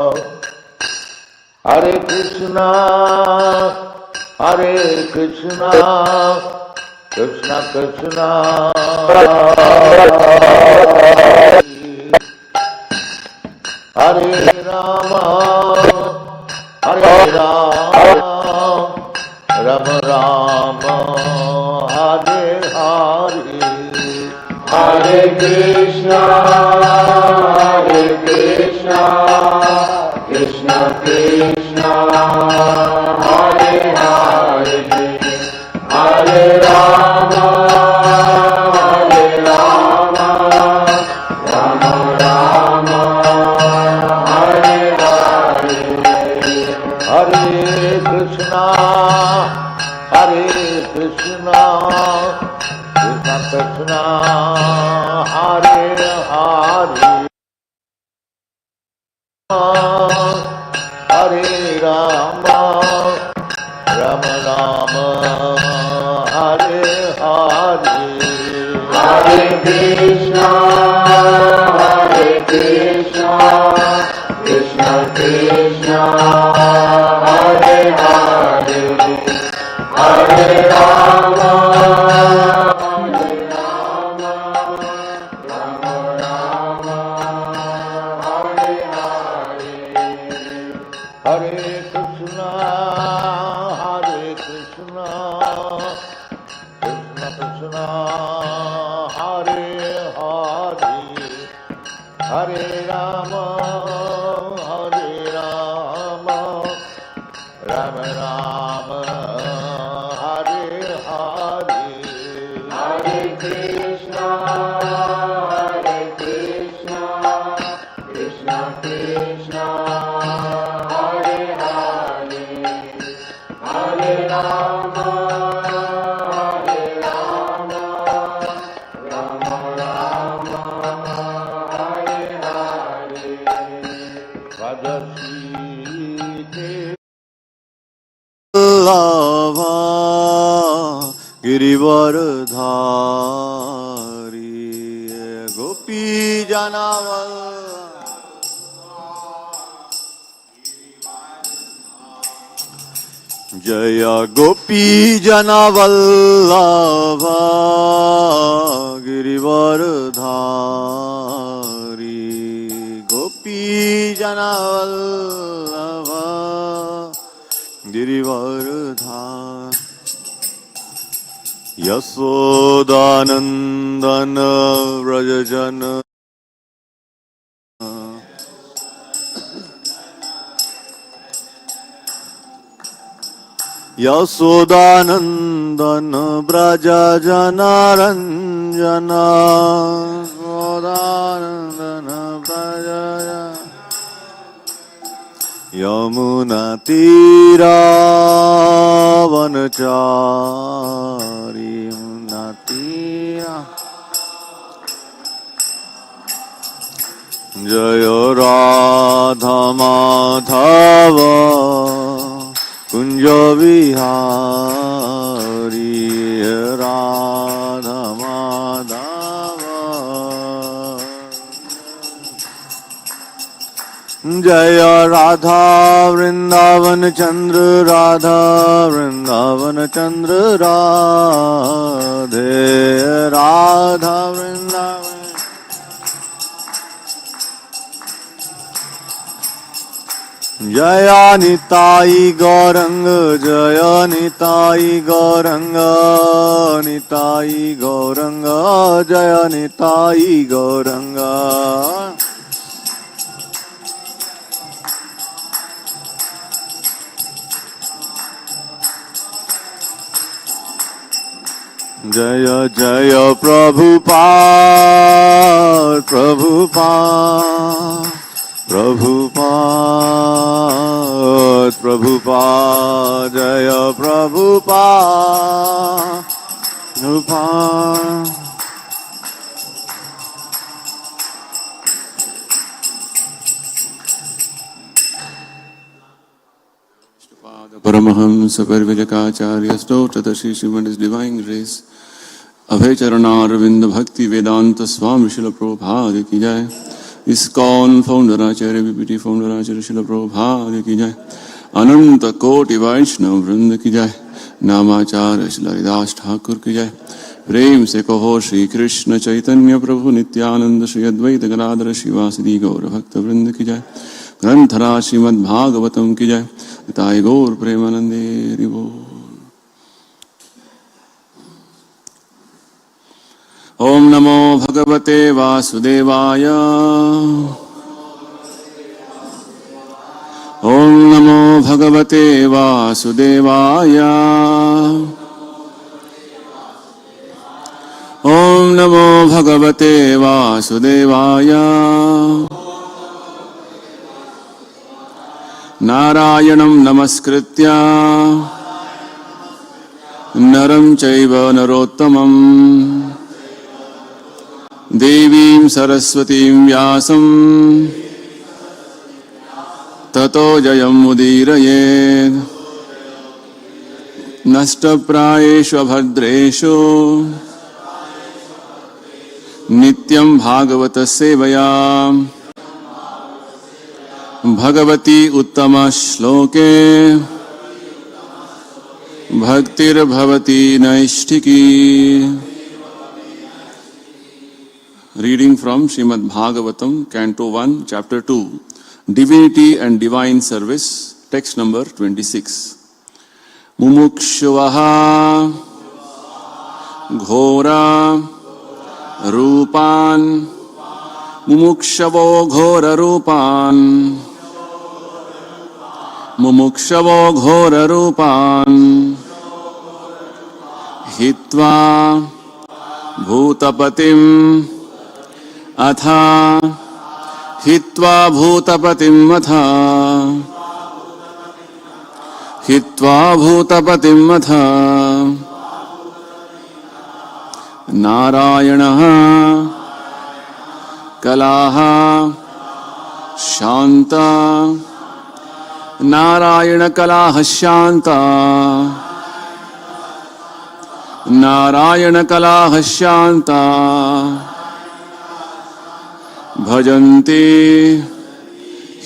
Hare Krishna, Hare Krishna, Krishna Krishna, Hare Rama, Hare Rama, Rama Rama, Hare Hare, Hare Krishna, Hare Krishna, Krishna Krishna, Hare Hare, Hare Rama, Hare Rama, Rama Rama, Hare Hare, Hare Krishna, Hare Krishna, Krishna Krishna, Hare Hare, Hare Rama, Rama Rama, Hare Hare, Hare Krishna, Hare Krishna, Krishna Krishna, Hare Hare, Hare Rama, Hare Rama, Rama Rama, Hare Hare, Hare Krishna, Hare Krishna, Krishna Krishna, Hare Hare, Hare Rama, Hare Rama, Rama Rama, Hare Hare, Hare Krishna, Hare Krishna, Krishna Krishna, Hare Hare, Hare Rama, Hare Rama, Rama Rama, Hare Hare, Vadasite Lava Girivardhari Gopi Janaval Jaya Gopi Janavallabha Girivardhari Gopi Janavallabha Girivardhari Yasodhanandana Vrajajana Yasodhanandana Vrajajana Ranjana Yasodhanandana Vrajajana Yamuna Tira Vanachari Yamuna Tira Jaya Radha Madhava Kunja Vihari Radha Madhava Jaya Radha Vrindavan Chandrodaya Radhe Radha Vrindavan Jaya Nitai Gauranga Jaya Nitai Gauranga Nitai Gauranga Jaya Nitai Gauranga Jaya Jaya Prabhupada Prabhupada Prabhupada Prabhupada Jaya Prabhupada Prabhupada Paramahamsa Parivajakaacharya Stotatashi Srimad His Divine Grace Abhay Charana Arvinda Bhakti Vedanta Swami Srila Prabhupada Ki Jai ISKCON founder Acharya BPT founder Acharya Srila Prabhupada ki jai. Ananta Koti Vaishnava Vrinda ki jai. Namacharya Srila Haridas Thakur ki jai. प्रेम से कहो श्री कृष्ण चैतन्य प्रभु नित्यानंद श्री अद्वैत गदाधर शिवासदि गौर भक्त वृंद की जय। ग्रंथराज श्रीमद् भागवतम की जय। ताई गौर प्रेमानंदे हरि बोल। ओम नमो भगवते वासुदेवाय। ओम नमो भगवते वासुदेवाय। ओम नमो भगवते वासुदेवाय। नारायणं नमस्कृत्य नरं चैव नरोत्तमं देवीं सरस्वतीं व्यासं ततो जयमुदीरयेत्। नष्टप्रायेषु भद्रेषु नित्यं भागवत सेवया भगवती उत्तम श्लोके भक्तिर्भवती नैष्ठिकी। Reading from Srimad Bhagavatam, Canto 1, Chapter 2, Divinity and Divine Service, text number 26. Mumukshvaha ghora रूपान मुमुक्षवो घोर रूपान मुमुक्षवो घोर रूपान हित्वा भूतपतिम अथा हित्वा भूतपतिम अथा हित्वा भूतपतिम अथा नारायणः कलाः शान्ता नारायण कलाः शान्ता नारायण कलाः शान्ता भजन्ति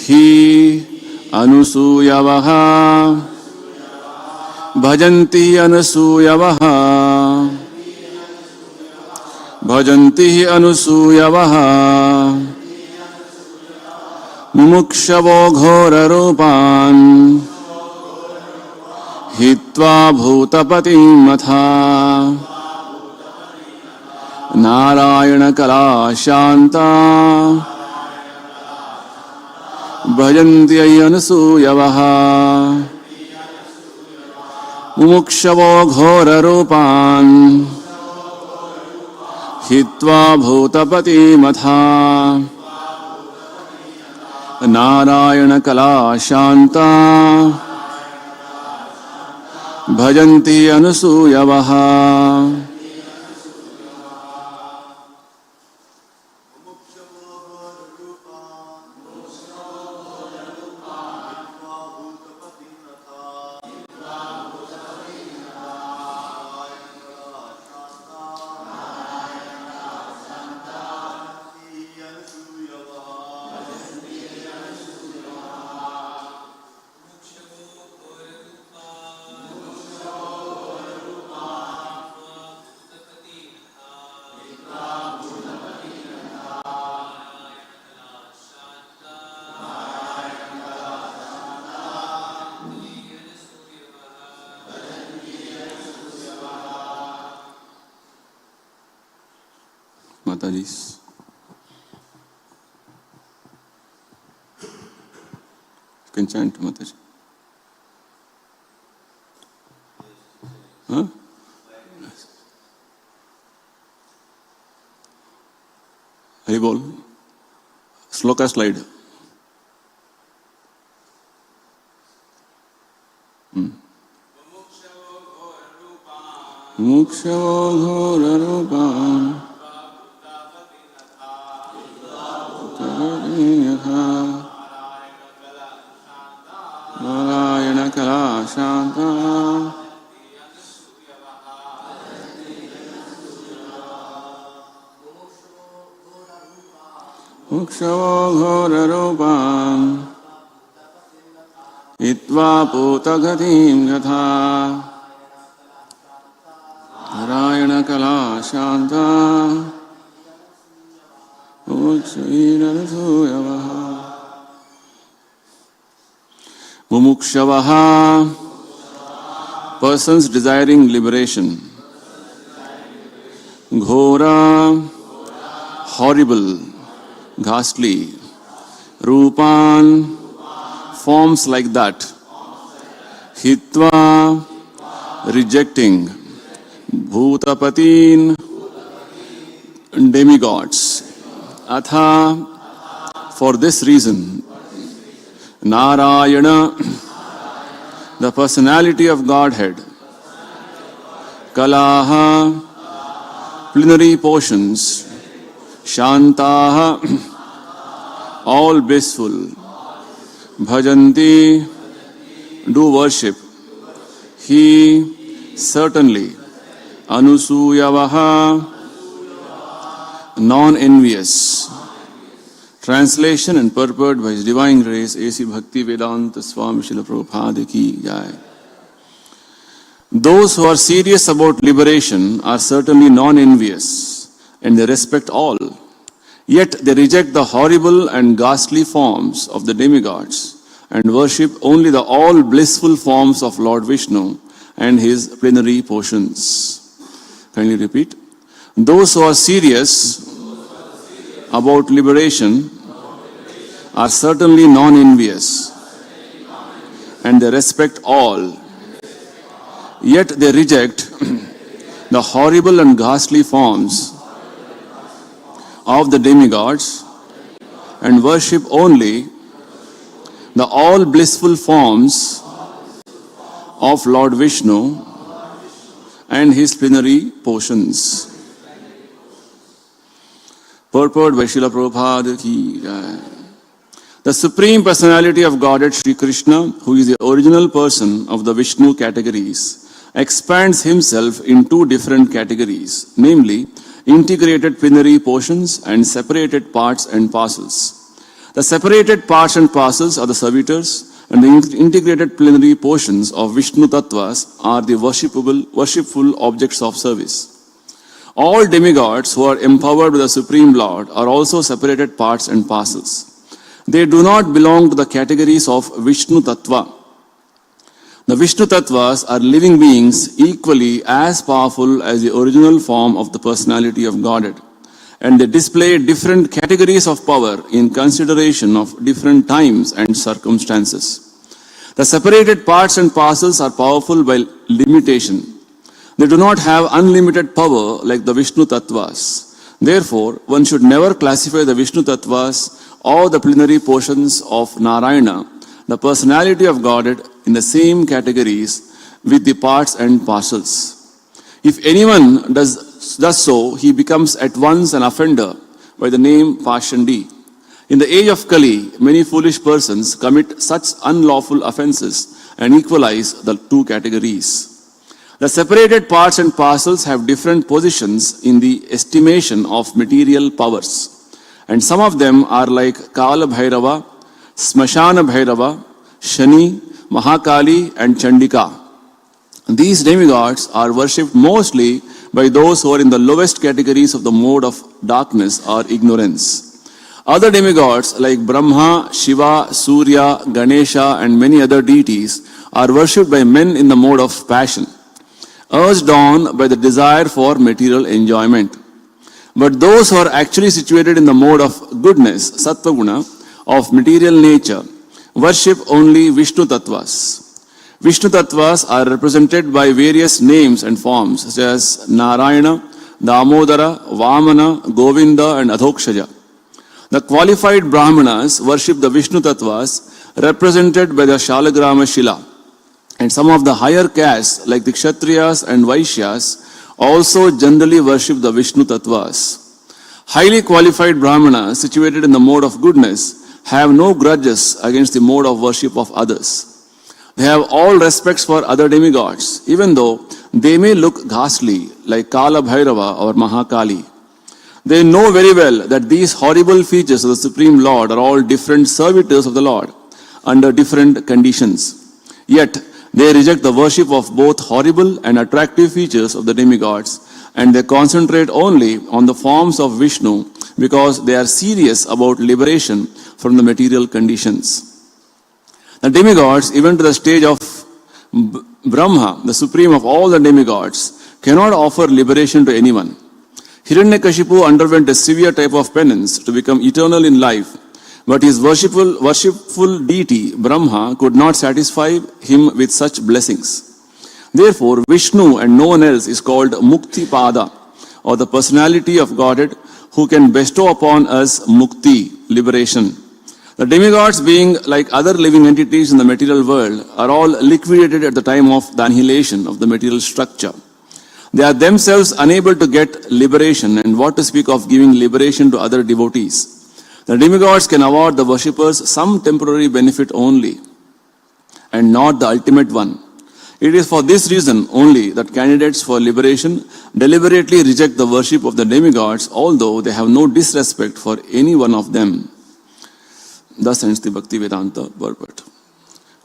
हि अनुसूयवः भजन्ति अनुसूयवः भजन्ति अनुसूयवः मुमुक्षवो घोर रूपान् हित्वा भूतपतिम् अथा नारायण कला शान्ता भजन्ति अनुसूयवः मुमुक्षवो घोर रूपान् हित्वा भूतपतिमथा नारायण कला शान्ता भजन्ति अनुसूयवः Mataji. You can chant, Mataji. Huh? Hari bol. Sloka slide. Mukshavo ghora rupam Narayana kala shanta Mumukshavo ghorarupam Itva putagatim gatha Narayana kala shanta Mumukshavaha, persons desiring liberation. Ghora, horrible, ghastly. Rupan, forms like that. Hitva, rejecting. Bhutapatin, demigods. Atha, for this reason, Narayana, the personality of Godhead, Kalaha, plenary portions, Shantaha, all blissful, Bhajanti, do worship, He, certainly, Anusuyavaha, non-envious. Translation and purport by His Divine Grace A.C. Bhakti Vedanta Swami Srila Prabhupada Ki Jai. Those who are serious about liberation are certainly non-envious and they respect all. Yet they reject the horrible and ghastly forms of the demigods and worship only the all blissful forms of Lord Vishnu and His plenary portions. Kindly repeat. Those who are serious about liberation are certainly non-envious and they respect all. Yet they reject the horrible and ghastly forms of the demigods and worship only the all blissful forms of Lord Vishnu and His plenary portions. Purport by Srila Prabhupada Ki Jai. The Supreme Personality of Godhead Sri Krishna, who is the original person of the Vishnu categories, expands Himself in two different categories, namely integrated plenary portions and separated parts and parcels. The separated parts and parcels are the servitors, and the integrated plenary portions of Vishnu Tattvas are the worshipful objects of service. All demigods who are empowered with the Supreme Lord are also separated parts and parcels. They do not belong to the categories of Vishnu Tattva. The Vishnu Tattvas are living beings equally as powerful as the original form of the personality of Godhead, and they display different categories of power in consideration of different times and circumstances. The separated parts and parcels are powerful by limitation. They do not have unlimited power like the Vishnu Tattvas. Therefore, one should never classify the Vishnu Tattvas or the plenary portions of Narayana, the personality of Godhead, in the same categories with the parts and parcels. If anyone does so, he becomes at once an offender by the name Pashandi. In the age of Kali, many foolish persons commit such unlawful offenses and equalize the two categories. The separated parts and parcels have different positions in the estimation of material powers. And some of them are like Kala Bhairava, Smashana Bhairava, Shani, Mahakali and Chandika. These demigods are worshipped mostly by those who are in the lowest categories of the mode of darkness or ignorance. Other demigods like Brahma, Shiva, Surya, Ganesha and many other deities are worshipped by men in the mode of passion, urged on by the desire for material enjoyment. But those who are actually situated in the mode of goodness, Sattva Guna, of material nature, worship only Vishnu Tattvas. Vishnu Tattvas are represented by various names and forms such as Narayana, Damodara, Vamana, Govinda and Adhokshaja. The qualified Brahmanas worship the Vishnu Tattvas represented by the Shalagrama Shila. And some of the higher castes like the Kshatriyas and Vaishyas also generally worship the Vishnu Tattvas. Highly qualified Brahmanas situated in the mode of goodness have no grudges against the mode of worship of others. They have all respects for other demigods, even though they may look ghastly like Kala Bhairava or Mahakali. They know very well that these horrible features of the Supreme Lord are all different servitors of the Lord under different conditions. Yet, they reject the worship of both horrible and attractive features of the demigods, and they concentrate only on the forms of Vishnu because they are serious about liberation from the material conditions. The demigods, even to the stage of Brahma, the supreme of all the demigods, cannot offer liberation to anyone. Hiranyakashipu underwent a severe type of penance to become eternal in life, but his worshipful deity, Brahma, could not satisfy him with such blessings. Therefore, Vishnu and no one else is called Mukti Pada, or the personality of Godhead who can bestow upon us Mukti, liberation. The demigods, being like other living entities in the material world, are all liquidated at the time of the annihilation of the material structure. They are themselves unable to get liberation, and what to speak of giving liberation to other devotees. The demigods can award the worshippers some temporary benefit only, and not the ultimate one. It is for this reason only that candidates for liberation deliberately reject the worship of the demigods, although they have no disrespect for any one of them. Thus ends the Bhakti Vedanta purport.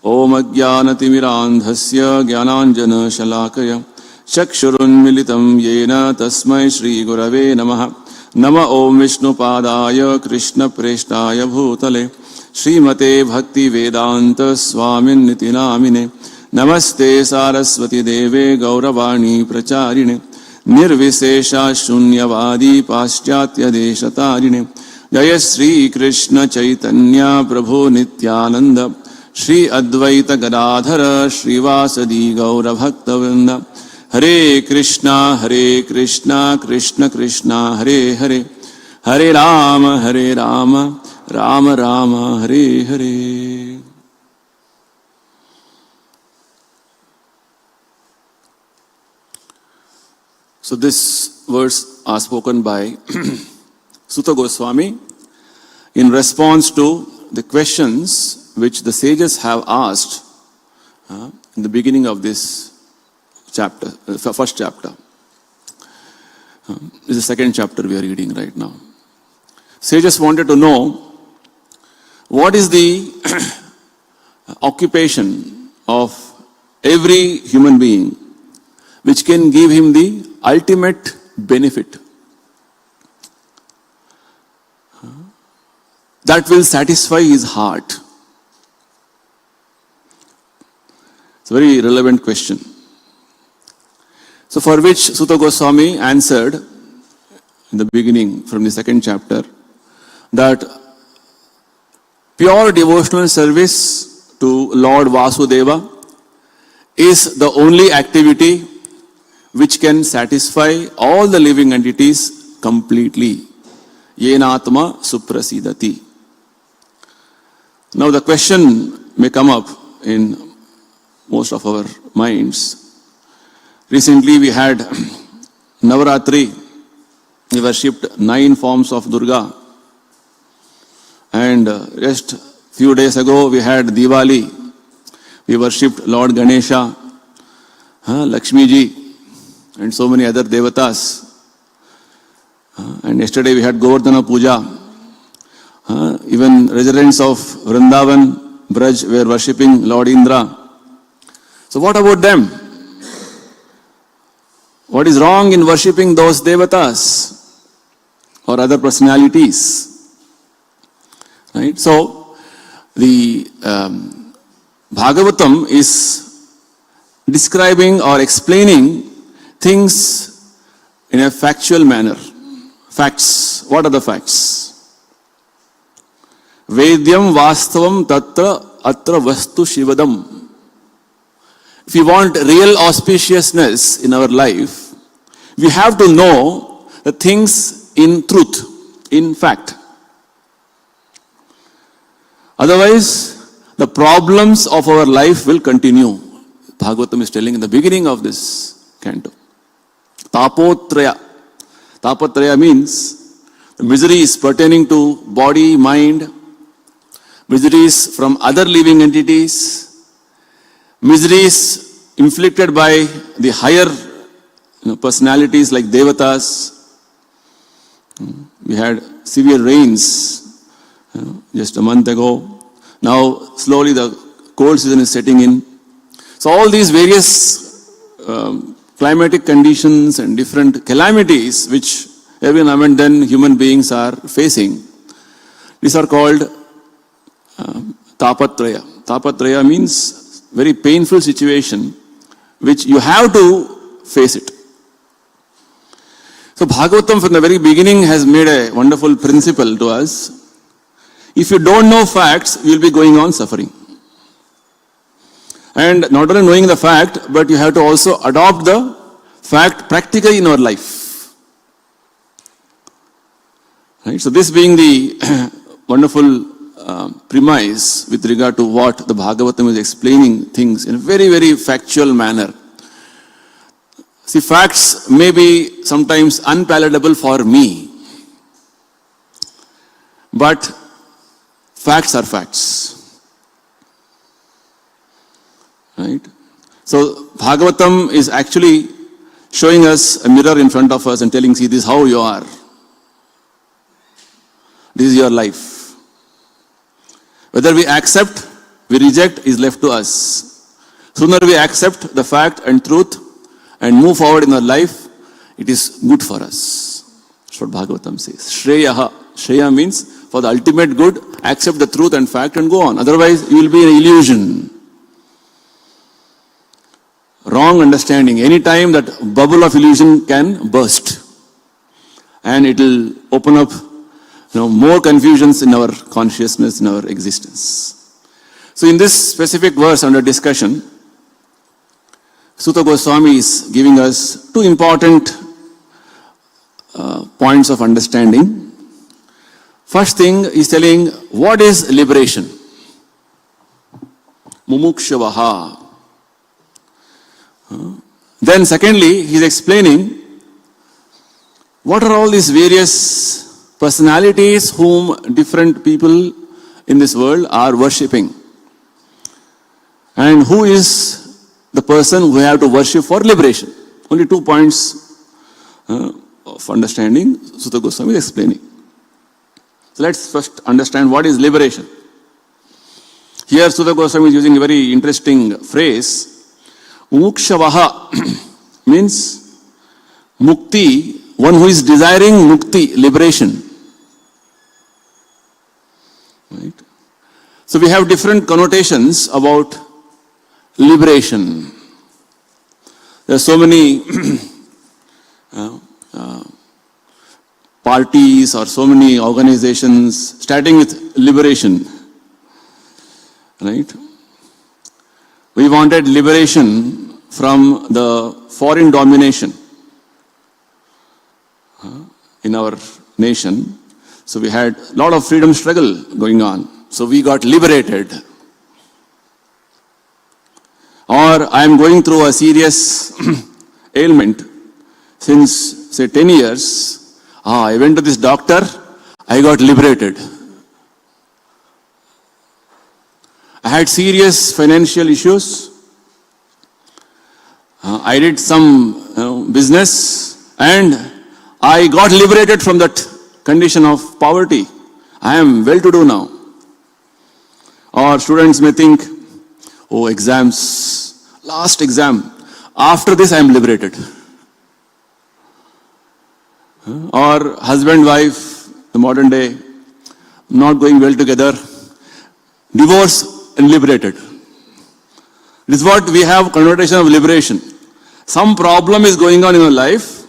Om Ajnanatimiraandhasya Jnananjana Shalakaya Chakshurunmilitam Yena Tasmai Shri Gurave Namaha Nama Om Vishnu Padaya Krishna Preshtaya Bhutale Srimate Bhakti Vedanta Swamin Nitinamine Namaste Saraswati Deve Gauravani Pracharine Nirvisesha Shunyavadi Paschatya Deshatarine Jaya Sri Krishna Chaitanya Prabhu Nityananda Shri Advaita Gadadhara Srivasadi Gaura Bhaktavinda Hare Krishna, Krishna Krishna, Hare Hare, Hare Rama, Rama Rama, Hare Hare. So this words are spoken by Sutta Goswami in response to the questions which the sages have asked in the beginning of this chapter, first chapter. This is the second chapter we are reading right now. Sages wanted to know what is the occupation of every human being which can give him the ultimate benefit that will satisfy his heart. It's a very relevant question. So for which Sutta Goswami answered in the beginning from the second chapter that pure devotional service to Lord Vasudeva is the only activity which can satisfy all the living entities completely. Yenatma suprasidati. Now the question may come up in most of our minds. Recently we had Navaratri. We worshipped 9 forms of Durga. And just few days ago we had Diwali. We worshipped Lord Ganesha, Lakshmi Ji, and so many other devatas. And yesterday we had Govardhana Puja. Even residents of Vrindavan Braj were worshipping Lord Indra. So what about them? What is wrong in worshipping those devatas or other personalities? Right? So the Bhagavatam is describing or explaining things in a factual manner. Facts. What are the facts? Vedyam vastavam tatra atra vastu shivadam. If we want real auspiciousness in our life, we have to know the things in truth, in fact. Otherwise, the problems of our life will continue. Bhagavatam is telling in the beginning of this canto. Tapotraya. Tapatraya means the miseries pertaining to body, mind, miseries from other living entities, miseries inflicted by the higher personalities like devatas, We had severe rains just a month ago. Now slowly the cold season is setting in. So all these various climatic conditions and different calamities which every now and then human beings are facing, these are called tapatraya. Tapatraya means very painful situation which you have to face it. So Bhagavatam from the very beginning has made a wonderful principle to us. If you don't know facts, you will be going on suffering. And not only knowing the fact, but you have to also adopt the fact practically in our life. Right? So this being the wonderful premise with regard to what the Bhagavatam is explaining things in a very, very factual manner. See, facts may be sometimes unpalatable for me, but facts are facts. Right? So Bhagavatam is actually showing us a mirror in front of us and telling, see, this is how you are. This is your life. Whether we accept, we reject is left to us. Sooner we accept the fact and truth and move forward in our life, it is good for us. That's what Bhagavatam says. Shreyaha. Shreya means for the ultimate good, accept the truth and fact and go on. Otherwise, you will be in illusion. Wrong understanding. Any time that bubble of illusion can burst. And it will open up more confusions in our consciousness, in our existence. So in this specific verse under discussion, Sutta Goswami is giving us two important points of understanding. First thing, he's telling what is liberation. Mumukshavaha. Then secondly, he's explaining what are all these various personalities whom different people in this world are worshipping. And who is the person who have to worship for liberation. Only 2 points of understanding Sutta Goswami is explaining. So let's first understand what is liberation. Here Sutta Goswami is using a very interesting phrase. Mukshavaha means mukti, one who is desiring mukti, liberation. Right? So we have different connotations about liberation. There are so many parties or so many organizations starting with liberation. Right? We wanted liberation from the foreign domination in our nation. So we had a lot of freedom struggle going on. So we got liberated. Or I am going through a serious ailment since say 10 years. I went to this doctor, I got liberated. I had serious financial issues. I did some business and I got liberated from that condition of poverty. I am well to do now. Or students may think, oh, exams, last exam, after this I am liberated. Or husband, wife, the modern day, not going well together, divorce and liberated. This is what we have connotation of liberation. Some problem is going on in our life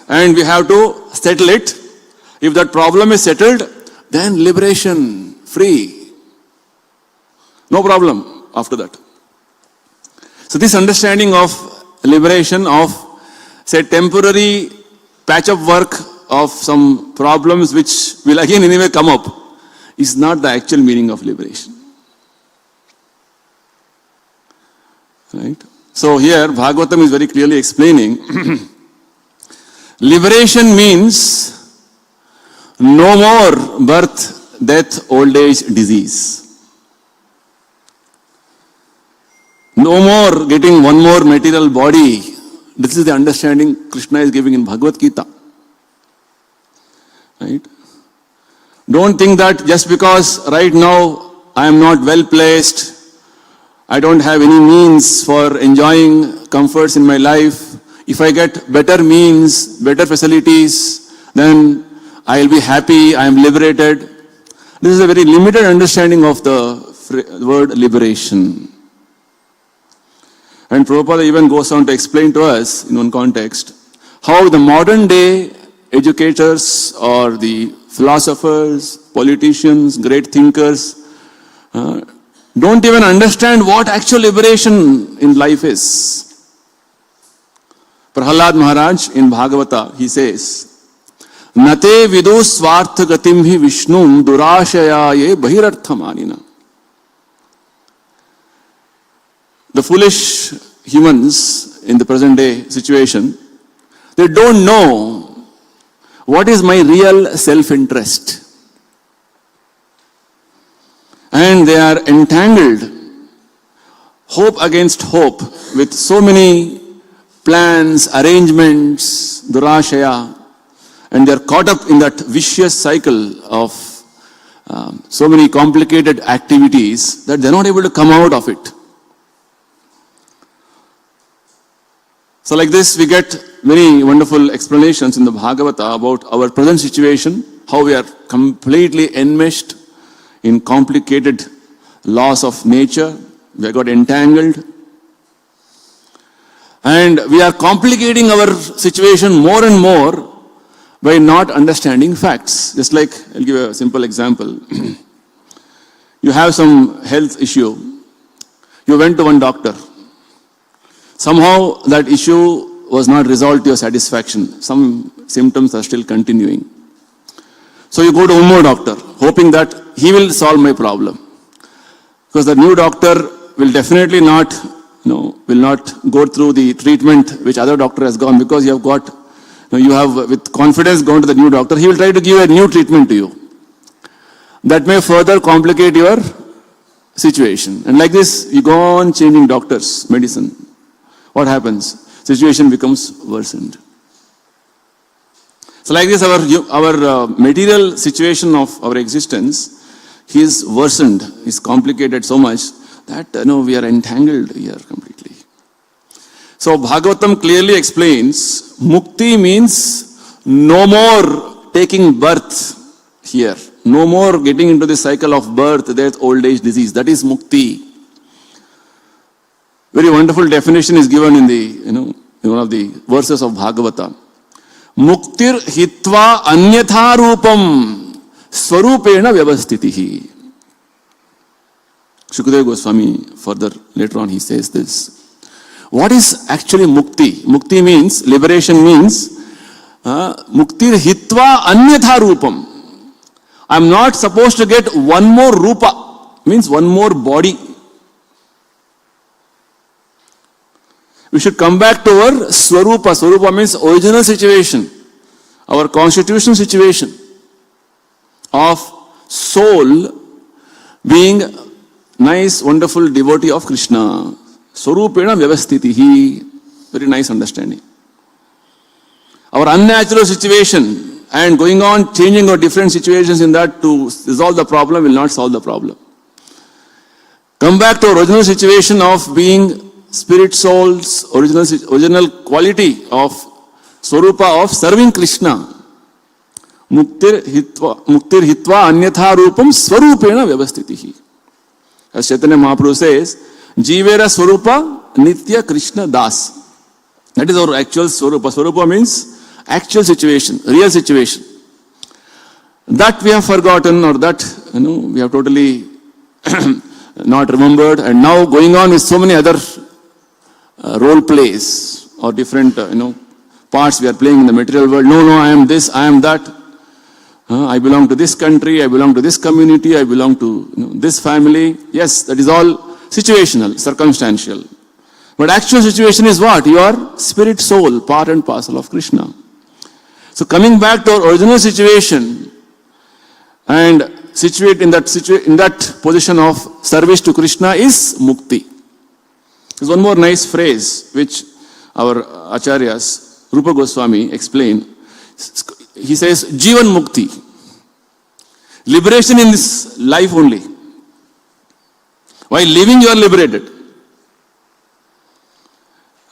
and we have to settle it. If that problem is settled, then liberation, free. No problem after that. So this understanding of liberation of, say, temporary patch-up work of some problems which will again anyway come up is not the actual meaning of liberation. Right? So here Bhagavatam is very clearly explaining liberation means no more birth, death, old age, disease. No more getting one more material body. This is the understanding Krishna is giving in Bhagavad Gita. Don't think that just because right now I am not well placed, I don't have any means for enjoying comforts in my life. If I get better means, better facilities, then I will be happy, I am liberated. This is a very limited understanding of the word liberation. And Prabhupada even goes on to explain to us in one context how the modern day educators or the philosophers, politicians, great thinkers don't even understand what actual liberation in life is. Prahlad Maharaj in Bhagavata, he says, Nate vidu swartha gatim hi vishnum durashayaye bahirarthamanina. The foolish humans in the present day situation, they don't know what is my real self-interest. And they are entangled, hope against hope, with so many plans, arrangements, durashaya, and they are caught up in that vicious cycle of so many complicated activities that they are not able to come out of it. So like this, we get many wonderful explanations in the Bhagavata about our present situation, how we are completely enmeshed in complicated laws of nature. We have got entangled. And we are complicating our situation more and more by not understanding facts. Just like, I'll give a simple example. You have some health issue. You went to one doctor. Somehow that issue was not resolved to your satisfaction. Some symptoms are still continuing. So you go to one more doctor, hoping that he will solve my problem. Because the new doctor will definitely not, will not go through the treatment which other doctor has gone, because you have with confidence gone to the new doctor. He will try to give a new treatment to you. That may further complicate your situation. And like this, you go on changing doctors, medicine. What happens? Situation becomes worsened. So like this, our material situation of our existence is worsened, is complicated so much that we are entangled here completely. So Bhagavatam clearly explains, mukti means no more taking birth here, no more getting into the cycle of birth, death, old age, disease. That is mukti. Very wonderful definition is given in the in one of the verses of Bhagavata. Muktir hitva anyatha rupam swarupena vyavastitihi. Shukadeva Goswami further later on he says this. What is actually mukti? Mukti means, liberation means, muktir hitva anyatha rupam. I am not supposed to get one more rupa, means one more body. We should come back to our swarupa. Swarupa means original situation, our constitutional situation of soul being nice, wonderful devotee of Krishna. Swarupena vyavastitihi. Very nice understanding. Our unnatural situation and going on changing our different situations in that to resolve the problem will not solve the problem. Come back to our original situation of being spirit souls, original quality of Swarupa of serving Krishna. Muktir hitva anyatha rupam swarupena vyavastitihi. As Chaitanya Mahaprabhu says, Jivera Swarupa Nitya Krishna Das. That is our actual Swarupa. Swarupa means actual situation, real situation. That we have forgotten, or that we have totally not remembered, and now going on with so many other role plays or different parts we are playing in the material world. No, I am this, I am that. I belong to this country, I belong to this community, I belong to this family. Yes, that is all situational, circumstantial. But actual situation is what? You are spirit soul, part and parcel of Krishna. So coming back to our original situation and situate in that position of service to Krishna is mukti. There's one more nice phrase which our acharyas, Rupa Goswami, explain. He says, Jivan Mukti. Liberation in this life only. While living, you are liberated.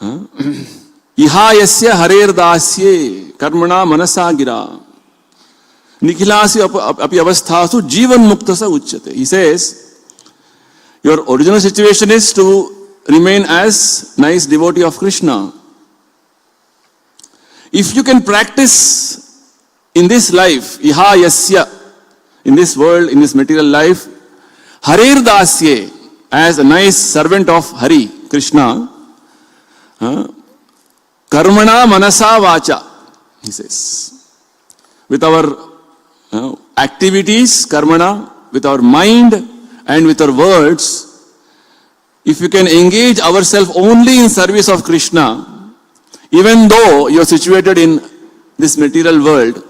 Iha yasya harer dasye karmana manasa gira nikhilasi api avasthasu jivan muktasa uchyate. He says, your original situation is to remain as nice devotee of Krishna. If you can practice in this life, iha yasya, in this world, in this material life, harer dasye, as a nice servant of Hari, Krishna, karmana manasa vacha, he says. With our activities, karmana, with our mind and with our words, if we can engage ourselves only in service of Krishna, even though you are situated in this material world,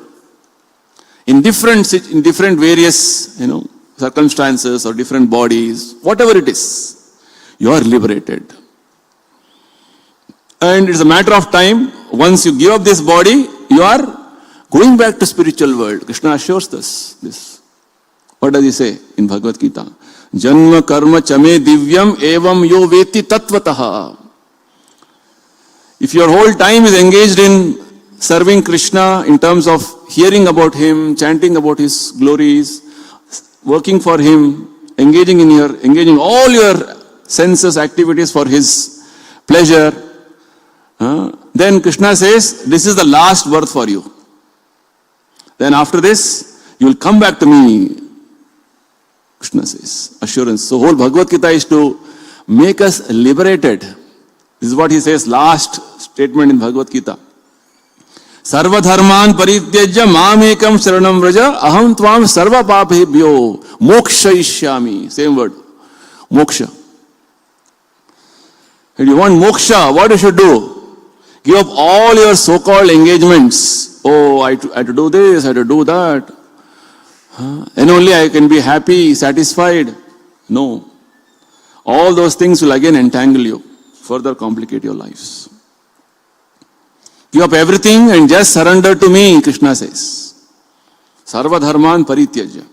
in different various, circumstances or different bodies, whatever it is, you are liberated. And it's a matter of time. Once you give up this body, you are going back to spiritual world. Krishna assures us this. What does he say in Bhagavad Gita? Janma karma chame divyam evam yo veti tatvataha. If your whole time is engaged in serving Krishna in terms of hearing about him, chanting about his glories, working for him, engaging all your senses, activities for his pleasure, then Krishna says, this is the last birth for you. Then after this, you will come back to me, Krishna says, assurance. So whole Bhagavad Gita is to make us liberated. This is what he says, last statement in Bhagavad Gita. Sarva dharman parityajya mamekam sharanam vraja aham tvam sarva papebhyo mokshayishyami. Same word, moksha. If you want moksha, what you should do? Give up all your so-called engagements. Oh, I have to do this, I have to do that. And only I can be happy, satisfied. No. All those things will again entangle you, further complicate your lives. Give up everything and just surrender to me, Krishna says. Sarva dharman parityajya.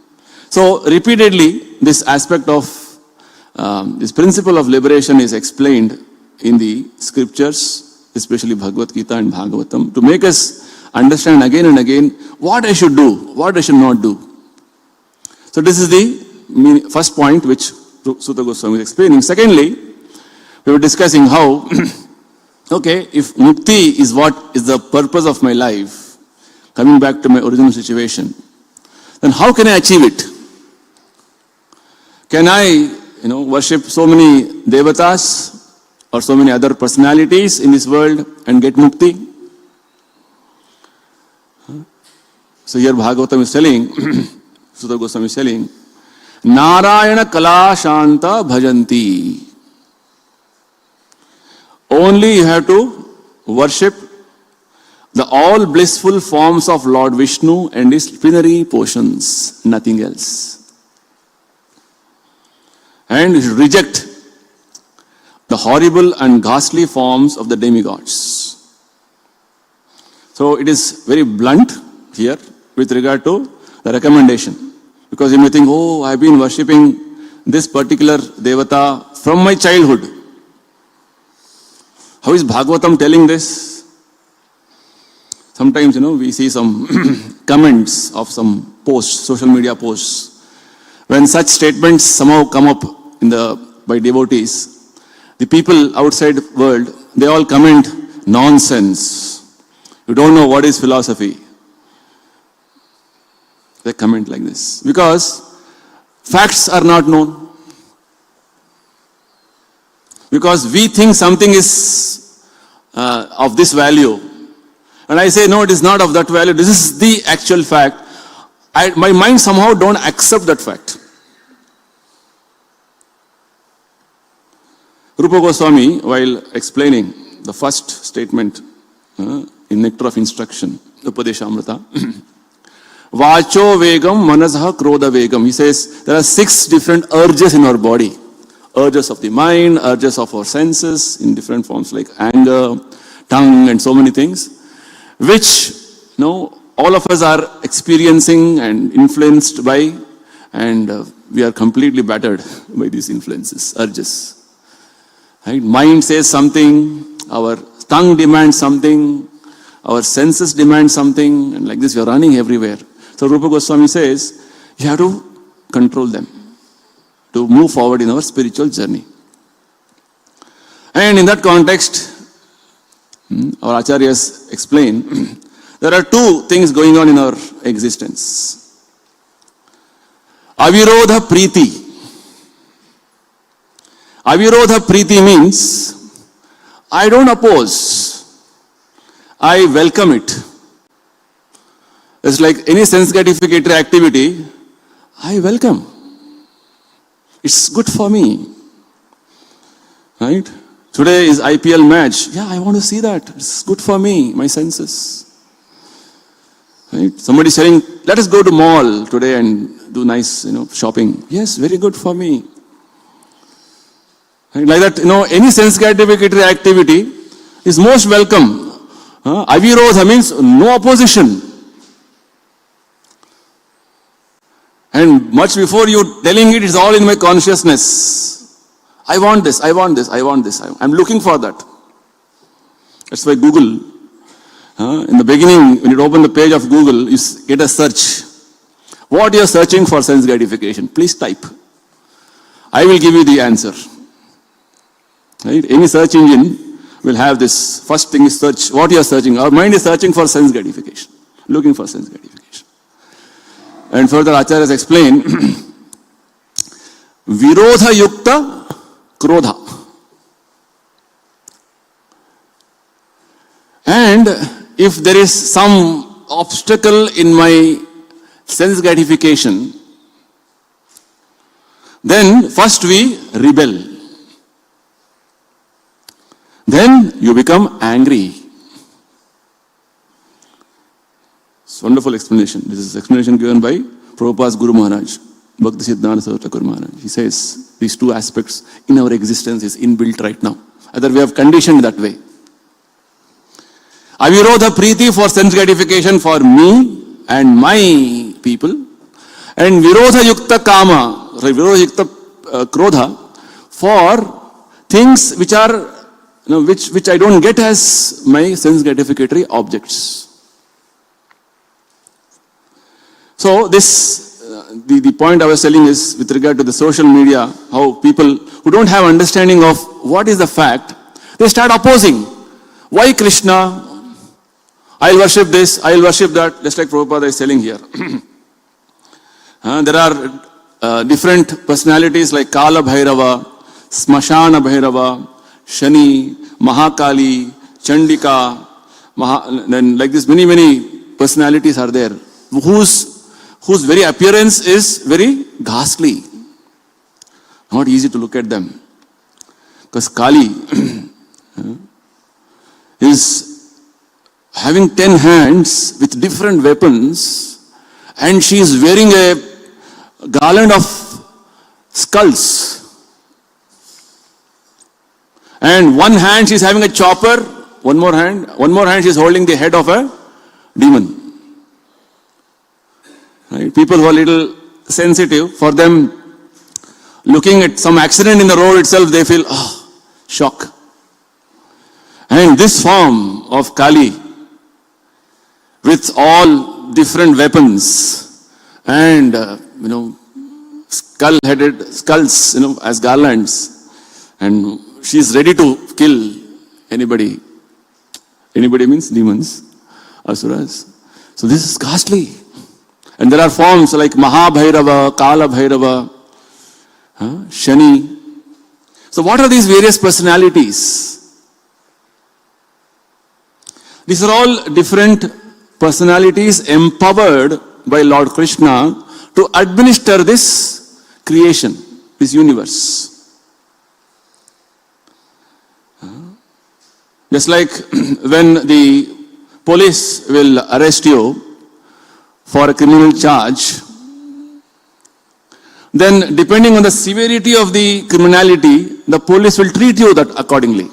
So repeatedly, this aspect of this principle of liberation is explained in the scriptures, especially Bhagavad Gita and Bhagavatam, to make us understand again and again what I should do, what I should not do. So this is the first point which Sutta Goswami is explaining. Secondly, we were discussing how okay, if mukti is what is the purpose of my life, coming back to my original situation, then how can I achieve it? Can I, worship so many devatas or so many other personalities in this world and get mukti? So here Bhagavatam is telling, Sutta Goswami is telling, Narayana Kala Shanta Bhajanti. Only you have to worship the all blissful forms of Lord Vishnu and his plenary portions, nothing else. And you should reject the horrible and ghastly forms of the demigods. So it is very blunt here with regard to the recommendation. Because you may think, oh, I've been worshipping this particular devata from my childhood. How is Bhagavatam telling this? Sometimes, we see some comments of some posts, social media posts. When such statements somehow come up by devotees, the people outside world, they all comment, nonsense. You don't know what is philosophy. They comment like this. Because facts are not known. Because we think something is of this value. And I say, no, it is not of that value. This is the actual fact. My mind somehow don't accept that fact. Rupa Goswami, while explaining the first statement in Nectar of Instruction, Upadeshamrita, Vacho Vegam Manasaha Krodha Vegam. He says there are 6 different urges in our body. Urges of the mind, urges of our senses in different forms like anger, tongue and so many things, which all of us are experiencing and influenced by, and we are completely battered by these influences, urges. Right? Mind says something, our tongue demands something, our senses demand something, and like this we are running everywhere. So Rupa Goswami says, you have to control them to move forward in our spiritual journey. And in that context, our acharyas explain, there are two things going on in our existence. Avirodha Priti. Avirodha Priti means, I don't oppose, I welcome it. It's like any sense gratificatory activity, I welcome. It's good for me. Right? Today is IPL match. Yeah, I want to see that. It's good for me, my senses. Right? Somebody saying, let us go to mall today and do nice, shopping. Yes, very good for me. Right? Like that, any sense gratificatory activity is most welcome. Avirodha means no opposition. And much before you telling it, it's all in my consciousness. I want this, I want this, I want this. I'm looking for that. That's why Google, in the beginning, when you open the page of Google, you get a search. What you're searching for sense gratification, please type. I will give you the answer. Right? Any search engine will have this. First thing is search. What you're searching. Our mind is searching for sense gratification. Looking for sense gratification. And further, acharyas explain, Virodha Yukta Krodha. And if there is some obstacle in my sense gratification, then first we rebel. Then you become angry. It's a wonderful explanation. This is explanation given by Prabhupada's Guru Maharaj, Bhakti Siddhanta Saraswati Thakur Maharaj. He says these two aspects in our existence is inbuilt right now. Either we have conditioned that way. Avirodha Priti for sense gratification for me and my people. And Virodha Yukta Kama, Virodha Yukta Krodha for things which are which I don't get as my sense gratificatory objects. So this, the point I was telling is with regard to the social media, how people who don't have understanding of what is the fact, they start opposing. Why Krishna? I'll worship this, I'll worship that, just like Prabhupada is telling here. There are different personalities like Kala Bhairava, Smashana Bhairava, Shani, Mahakali, Chandika, then like this many personalities are there whose very appearance is very ghastly. Not easy to look at them. Because Kali is having 10 hands with different weapons, and she is wearing a garland of skulls. And one hand she is having a chopper, one more hand she is holding the head of a demon. Right? People who are a little sensitive, for them, looking at some accident in the road itself, they feel, shock. And this form of Kali, with all different weapons and, skulls, as garlands, and she is ready to kill anybody. Anybody means demons, asuras. So this is ghastly. And there are forms like Mahabhairava, Kala Bhairava, Shani. So what are these various personalities? These are all different personalities empowered by Lord Krishna to administer this creation, this universe. Just like when the police will arrest you for a criminal charge, then depending on the severity of the criminality, the police will treat you that accordingly.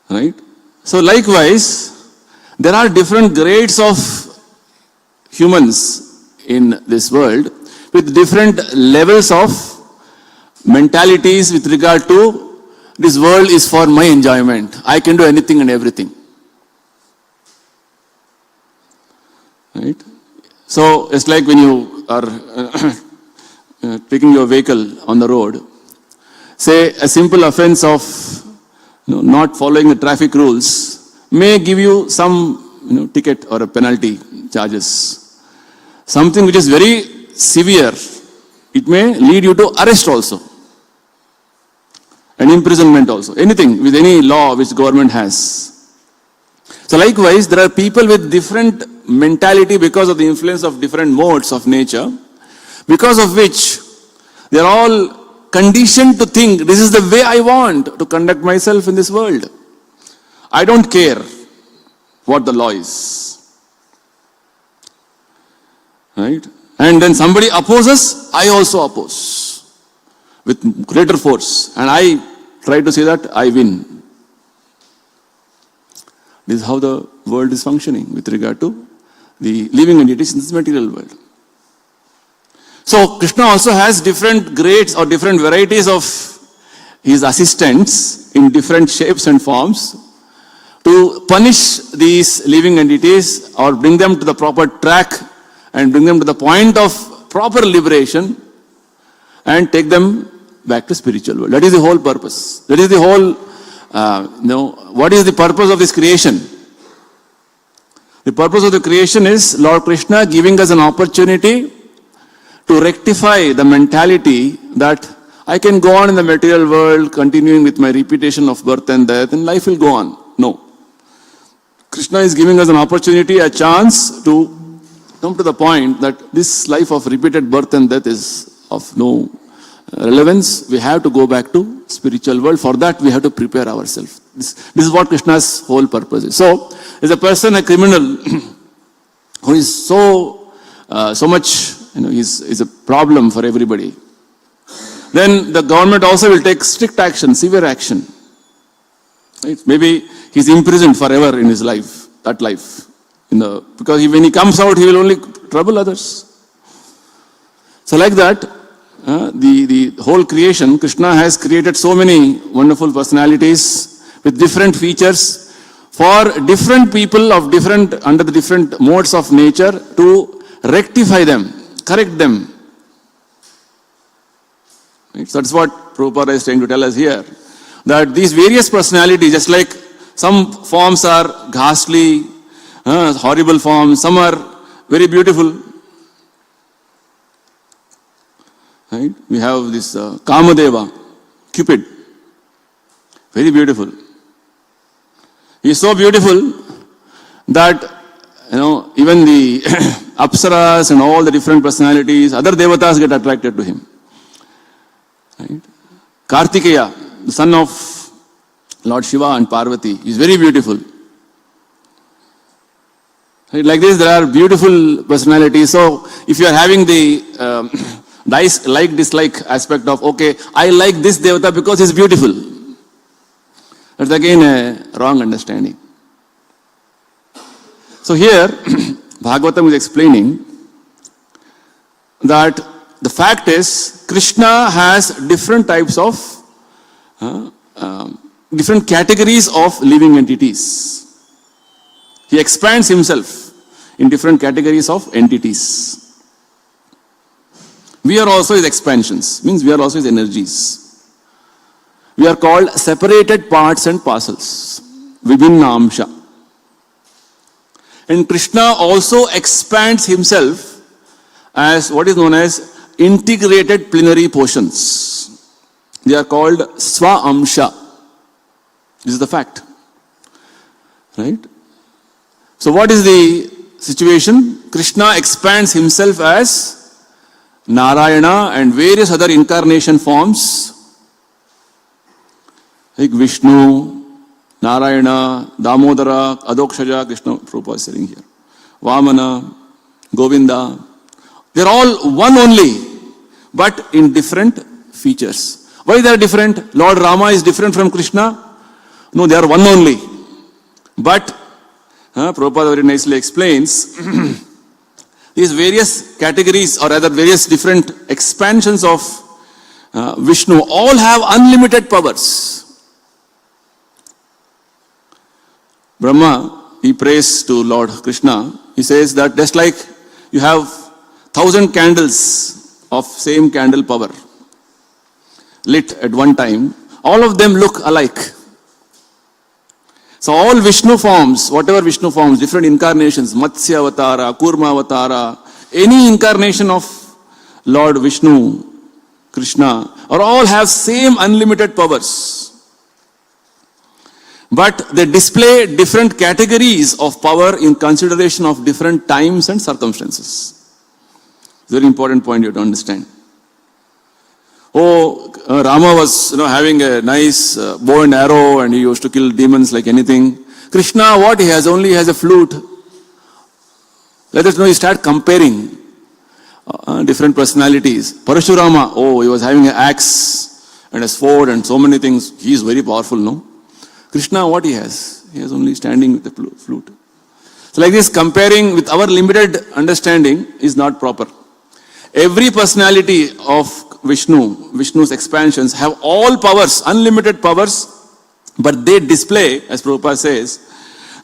Right? So likewise, There are different grades of humans in this world with different levels of mentalities with regard to this world is for my enjoyment. I can do anything and everything. Right? So it's like when you are taking your vehicle on the road, say a simple offense of not following the traffic rules may give you some ticket or a penalty charges. Something which is very severe, it may lead you to arrest also and imprisonment also. Anything with any law which government has. So likewise, there are people with different mentality because of the influence of different modes of nature, because of which they are all conditioned to think this is the way I want to conduct myself in this world. I don't care what the law is. Right? And then somebody opposes, I also oppose with greater force. And I try to say that I win. This is how the world is functioning with regard to the living entities in this material world. So Krishna also has different grades or different varieties of his assistants in different shapes and forms to punish these living entities or bring them to the proper track and bring them to the point of proper liberation and take them back to spiritual world. That is the whole purpose. That is the whole, what is the purpose of this creation? The purpose of the creation is Lord Krishna giving us an opportunity to rectify the mentality that I can go on in the material world continuing with my repetition of birth and death and life will go on. No. Krishna is giving us an opportunity, a chance to come to the point that this life of repeated birth and death is of no relevance. We have to go back to spiritual world. For that we have to prepare ourselves. This is what Krishna's whole purpose is. So, is a person a criminal who is so much, is a problem for everybody, then the government also will take strict action, severe action. Right? Maybe he's imprisoned forever in his life, that life. Because when he comes out, he will only trouble others. So like that, the whole creation, Krishna has created so many wonderful personalities with different features for different people of under the different modes of nature to rectify them, correct them. Right? So that's what Prabhupada is trying to tell us here. That these various personalities, just like some forms are ghastly, horrible forms, some are very beautiful. Right? We have this Kamadeva, Cupid, very beautiful. He is so beautiful that even the Apsaras and all the different personalities, other devatas get attracted to him. Right? Kartikeya, the son of Lord Shiva and Parvati, is very beautiful. Right? Like this, there are beautiful personalities. So, if you are having the like-dislike aspect of, okay, I like this devata because he's beautiful. That's again a wrong understanding. So here, Bhagavatam is explaining that the fact is, Krishna has different types of, different categories of living entities. He expands himself in different categories of entities. We are also his expansions, means we are also his energies. We are called separated parts and parcels, Vibhinnamsha. And Krishna also expands himself as what is known as integrated plenary portions. They are called Swa-amsha. This is the fact. Right? So what is the situation? Krishna expands himself as Narayana and various other incarnation forms like Vishnu, Narayana, Damodara, Adokshaja, Krishna, Prabhupada is saying here, Vamana, Govinda. They are all one only, but in different features. Why they are different? Lord Rama is different from Krishna? No, they are one only. But Prabhupada very nicely explains, these various categories or rather various different expansions of Vishnu all have unlimited powers. Brahma, he prays to Lord Krishna. He says that just like you have 1,000 candles of same candle power lit at one time, all of them look alike. So all Vishnu forms, whatever Vishnu forms, different incarnations, Matsya Avatara, Kurma Avatara, any incarnation of Lord Vishnu, Krishna, or all have same unlimited powers. But they display different categories of power in consideration of different times and circumstances. Very important point you have to understand. Rama was having a nice bow and arrow and he used to kill demons like anything. Krishna, what he has? Only has a flute. Let us know, you start comparing different personalities. Parashurama, he was having an axe and a sword and so many things. He is very powerful, no? Krishna, what he has? He has only standing with the flute. So like this, comparing with our limited understanding is not proper. Every personality of Vishnu's expansions have all powers, unlimited powers, but they display, as Prabhupada says,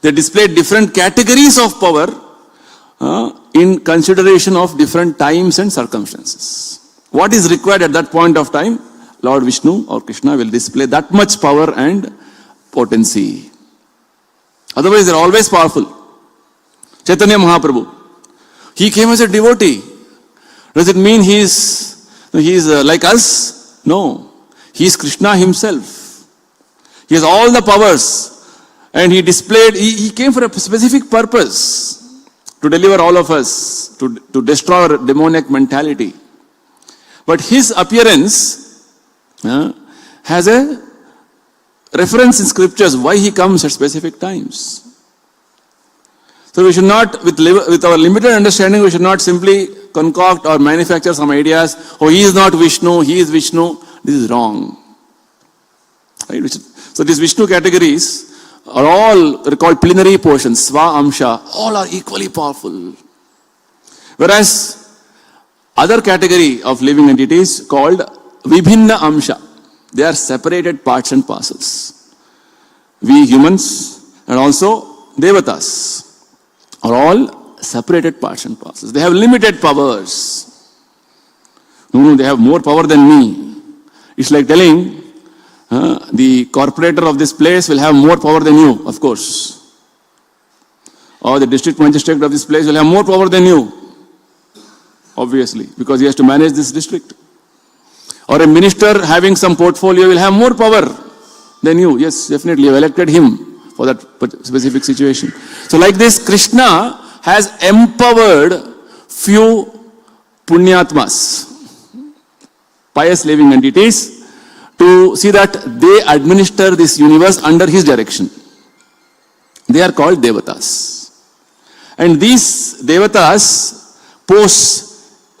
they display different categories of power in consideration of different times and circumstances. What is required at that point of time, Lord Vishnu or Krishna will display that much power and potency. Otherwise, they are always powerful. Chaitanya Mahaprabhu, he came as a devotee. Does it mean he is like us? No. He is Krishna himself. He has all the powers and he displayed, he came for a specific purpose to deliver all of us, to destroy our demoniac mentality. But his appearance has a reference in scriptures why he comes at specific times. So we should not, with our limited understanding, we should not simply concoct or manufacture some ideas. He is not Vishnu, he is Vishnu. This is wrong. Right? So these Vishnu categories are all called plenary portions, Sva Amsha. All are equally powerful. Whereas other category of living entities called Vibhinna Amsha. They are separated parts and parcels. We humans and also Devatas are all separated parts and parcels. They have limited powers. No, they have more power than me. It's like telling the corporator of this place will have more power than you, of course. Or the district magistrate of this place will have more power than you, obviously, because he has to manage this district. Or a minister having some portfolio will have more power than you. Yes, definitely, you have elected him for that specific situation. So like this, Krishna has empowered few punyatmas, pious living entities, to see that they administer this universe under his direction. They are called Devatas. And these Devatas posts,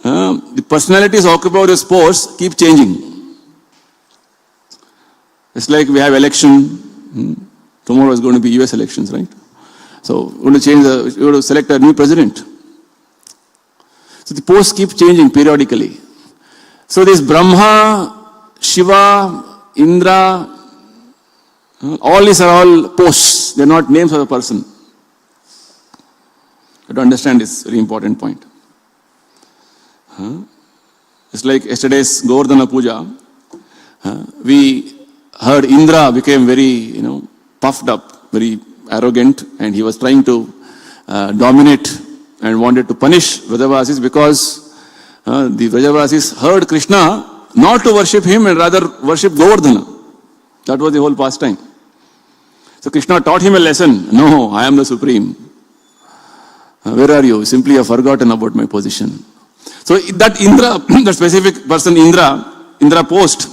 the personalities occupied this post keep changing. It's like we have election. Tomorrow is going to be US elections, right? So we're going to select a new president. So the posts keep changing periodically. So this Brahma, Shiva, Indra, all these are all posts. They're not names of a person. You have to understand this very important point. It's like yesterday's Govardhana Puja. We heard Indra became very, puffed up, very arrogant, and he was trying to dominate and wanted to punish Vrajavasis because the Vrajavasis heard Krishna not to worship him and rather worship Govardhana. That was the whole pastime. So Krishna taught him a lesson. No, I am the supreme. Where are you? Simply you have forgotten about my position. So that Indra, the specific person Indra post,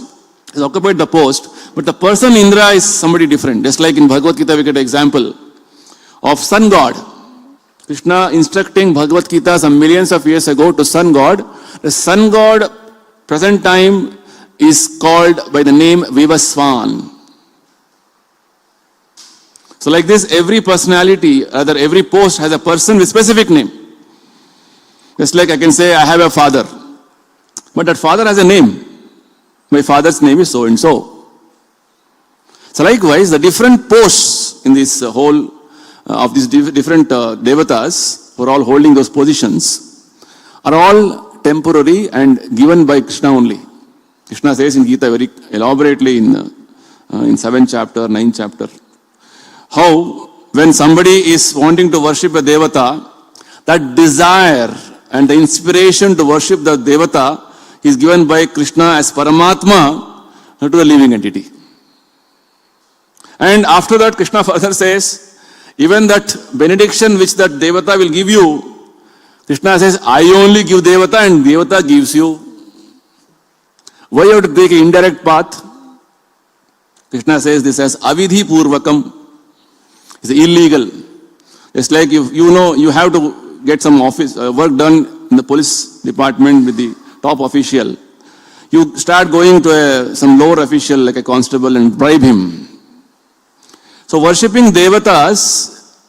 has occupied the post, but the person Indra is somebody different. Just like in Bhagavad Gita we get an example of sun god. Krishna instructing Bhagavad Gita some millions of years ago to sun god. The sun god, present time, is called by the name Vivaswan. So like this, every personality, rather every post has a person with specific name. Just like I can say, I have a father. But that father has a name. My father's name is so and so. So likewise, the different posts in this whole of these different devatas, who are all holding those positions, are all temporary and given by Krishna only. Krishna says in Gita very elaborately in 7th chapter, 9th chapter, how when somebody is wanting to worship a devata, that desire and the inspiration to worship the devata is given by Krishna as Paramatma to the living entity. And after that, Krishna further says, even that benediction which that devata will give you, Krishna says, I only give devata and devata gives you. Why you have to take an indirect path? Krishna says this as avidhi purvakam. It's illegal. It's like if you know you have to get some office work done in the police department with the top official. You start going to some lower official like a constable and bribe him. So worshipping devatas,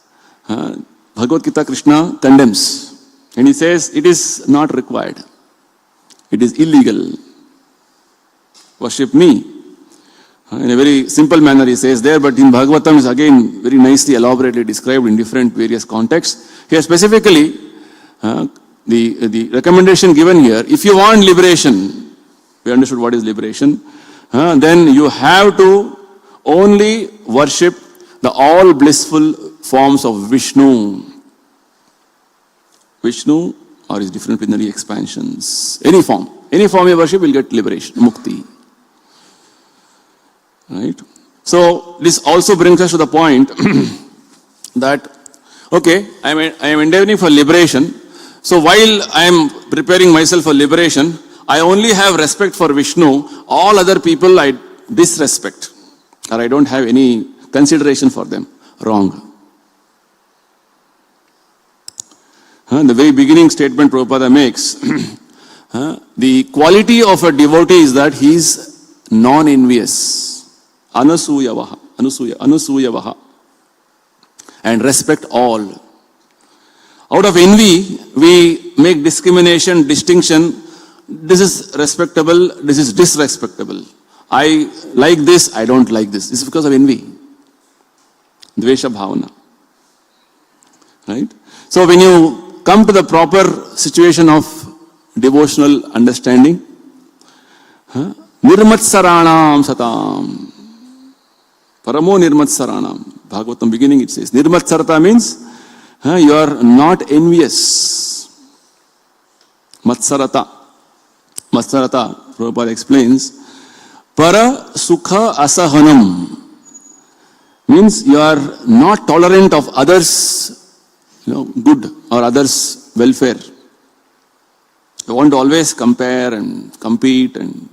Bhagavad Gita Krishna condemns. And he says it is not required. It is illegal. Worship me. In a very simple manner he says there, but in Bhagavatam is again very nicely elaborately described in different various contexts. Here specifically, the recommendation given here, if you want liberation, we understood what is liberation, then you have to only worship the all blissful forms of Vishnu. Vishnu or his different plenary expansions. Any form you worship will get liberation, mukti. Right? So this also brings us to the point that, okay, I am endeavoring for liberation. So while I am preparing myself for liberation, I only have respect for Vishnu. All other people I disrespect, or I don't have any consideration for them. Wrong. The very beginning statement Prabhupada makes, the quality of a devotee is that he is non-envious. Anusuyavaha. And respect all. Out of envy, we make discrimination, distinction. This is respectable, this is disrespectable. I like this, I don't like this. This is because of envy. Dvesha bhavana. Right? So when you come to the proper situation of devotional understanding, nirmatsaranam satam. Paramo nirmatsaranam. Bhagavatam beginning it says. Nirmatsarata means you are not envious. Matsarata. Matsarata, Prabhupada explains, para sukha asahanam. Means you are not tolerant of others' good or others' welfare. You want to always compare and compete and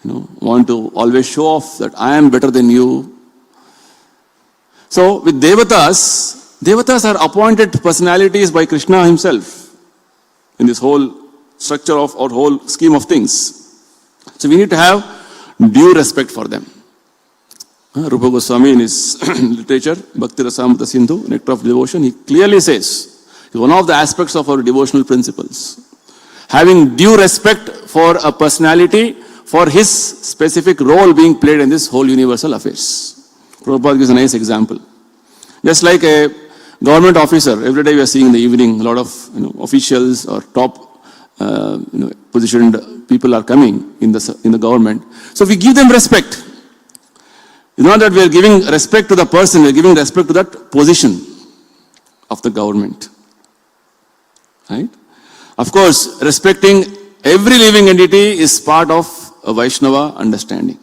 want to always show off that I am better than you. So with devatas are appointed personalities by Krishna himself in this whole structure of or whole scheme of things. So we need to have due respect for them. Rupa Goswami in his literature, Bhakti Rasamrita Sindhu, Nectar of Devotion, he clearly says, one of the aspects of our devotional principles, having due respect for a personality for his specific role being played in this whole universal affairs. Prabhupada gives a nice example. Just like a government officer, every day we are seeing in the evening, a lot of officials or top positioned people are coming in the government. So we give them respect. It's not that we are giving respect to the person, we are giving respect to that position of the government. Right? Of course, respecting every living entity is part of a Vaishnava understanding.